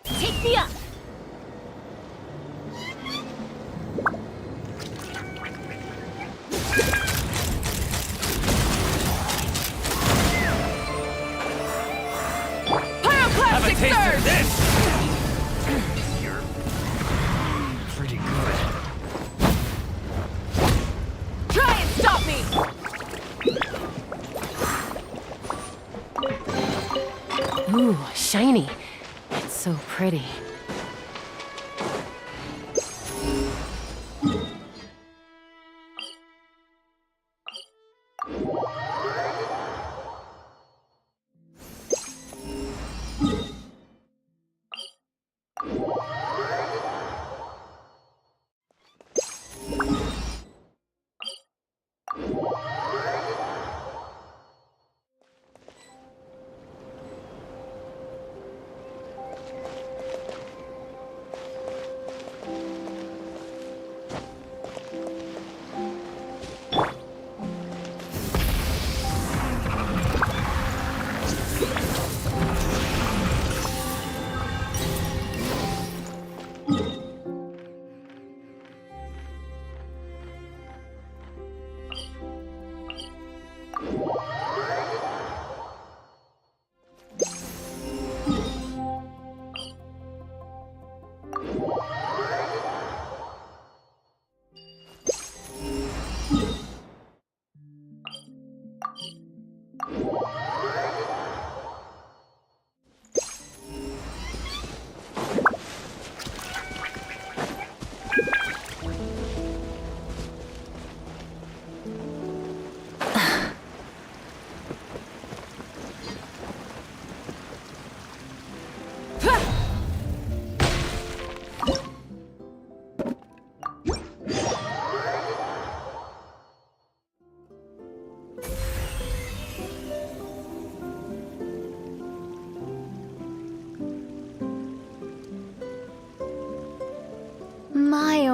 Take me up! Have a Pyroclastic taste of surge! this! You're pretty good. Try and stop me! Ooh, shiny. It's so pretty.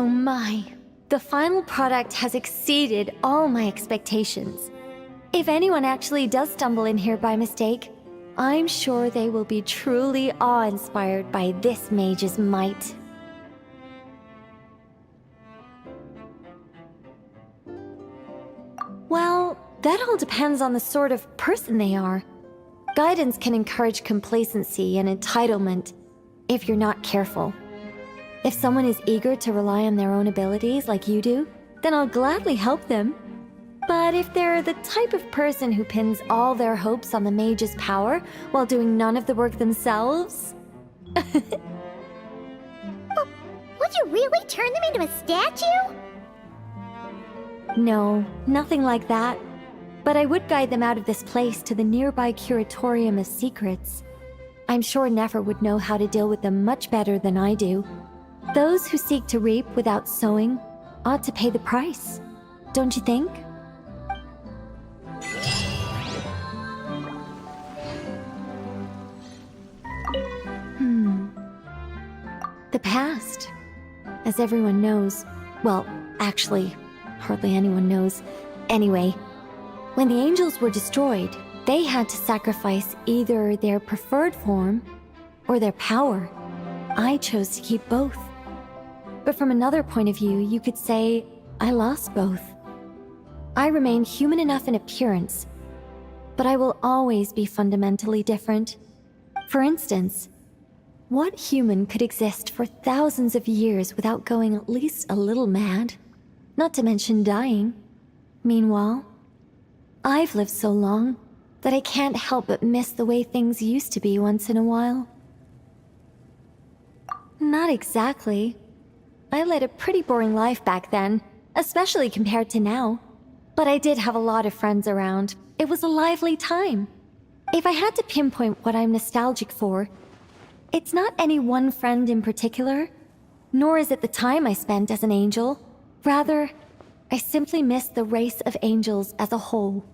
Oh my. The final product has exceeded all my expectations. If anyone actually does stumble in here by mistake, I'm sure they will be truly awe-inspired by this mage's might. Well, that all depends on the sort of person they are. Guidance can encourage complacency and entitlement if you're not careful. If someone is eager to rely on their own abilities like you do, then I'll gladly help them. But if they're the type of person who pins all their hopes on the mage's power while doing none of the work themselves... Would you really turn them into a statue? No, nothing like that. But I would guide them out of this place to the nearby Curatorium of Secrets. I'm sure Nefer would know how to deal with them much better than I do. Those who seek to reap without sowing ought to pay the price, don't you think? The past. As everyone knows. Well, actually, hardly anyone knows. Anyway, when the angels were destroyed, they had to sacrifice either their preferred form or their power. I chose to keep both. But from another point of view, you could say I lost both. I remain human enough in appearance, but I will always be fundamentally different. For instance, what human could exist for thousands of years without going at least a little mad? Not to mention dying. Meanwhile, I've lived so long that I can't help but miss the way things used to be once in a while. Not exactly. I led a pretty boring life back then, especially compared to now. But I did have a lot of friends around. It was a lively time. If I had to pinpoint what I'm nostalgic for, it's not any one friend in particular, nor is it the time I spent as an angel. Rather, I simply miss the race of angels as a whole.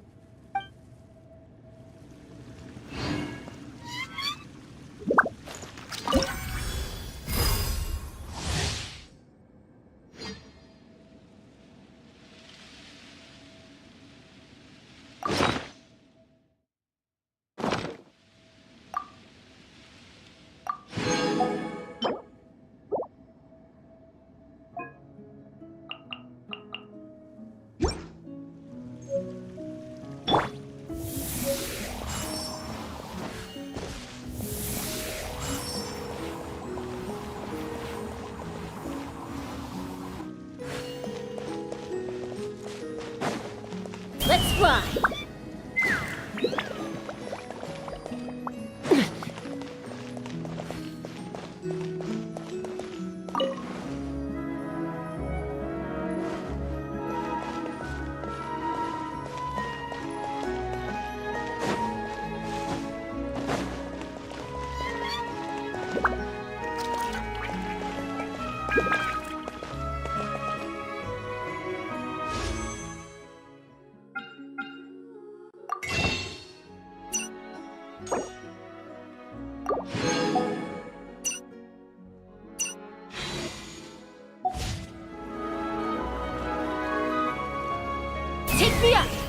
Let's fly! Take me up!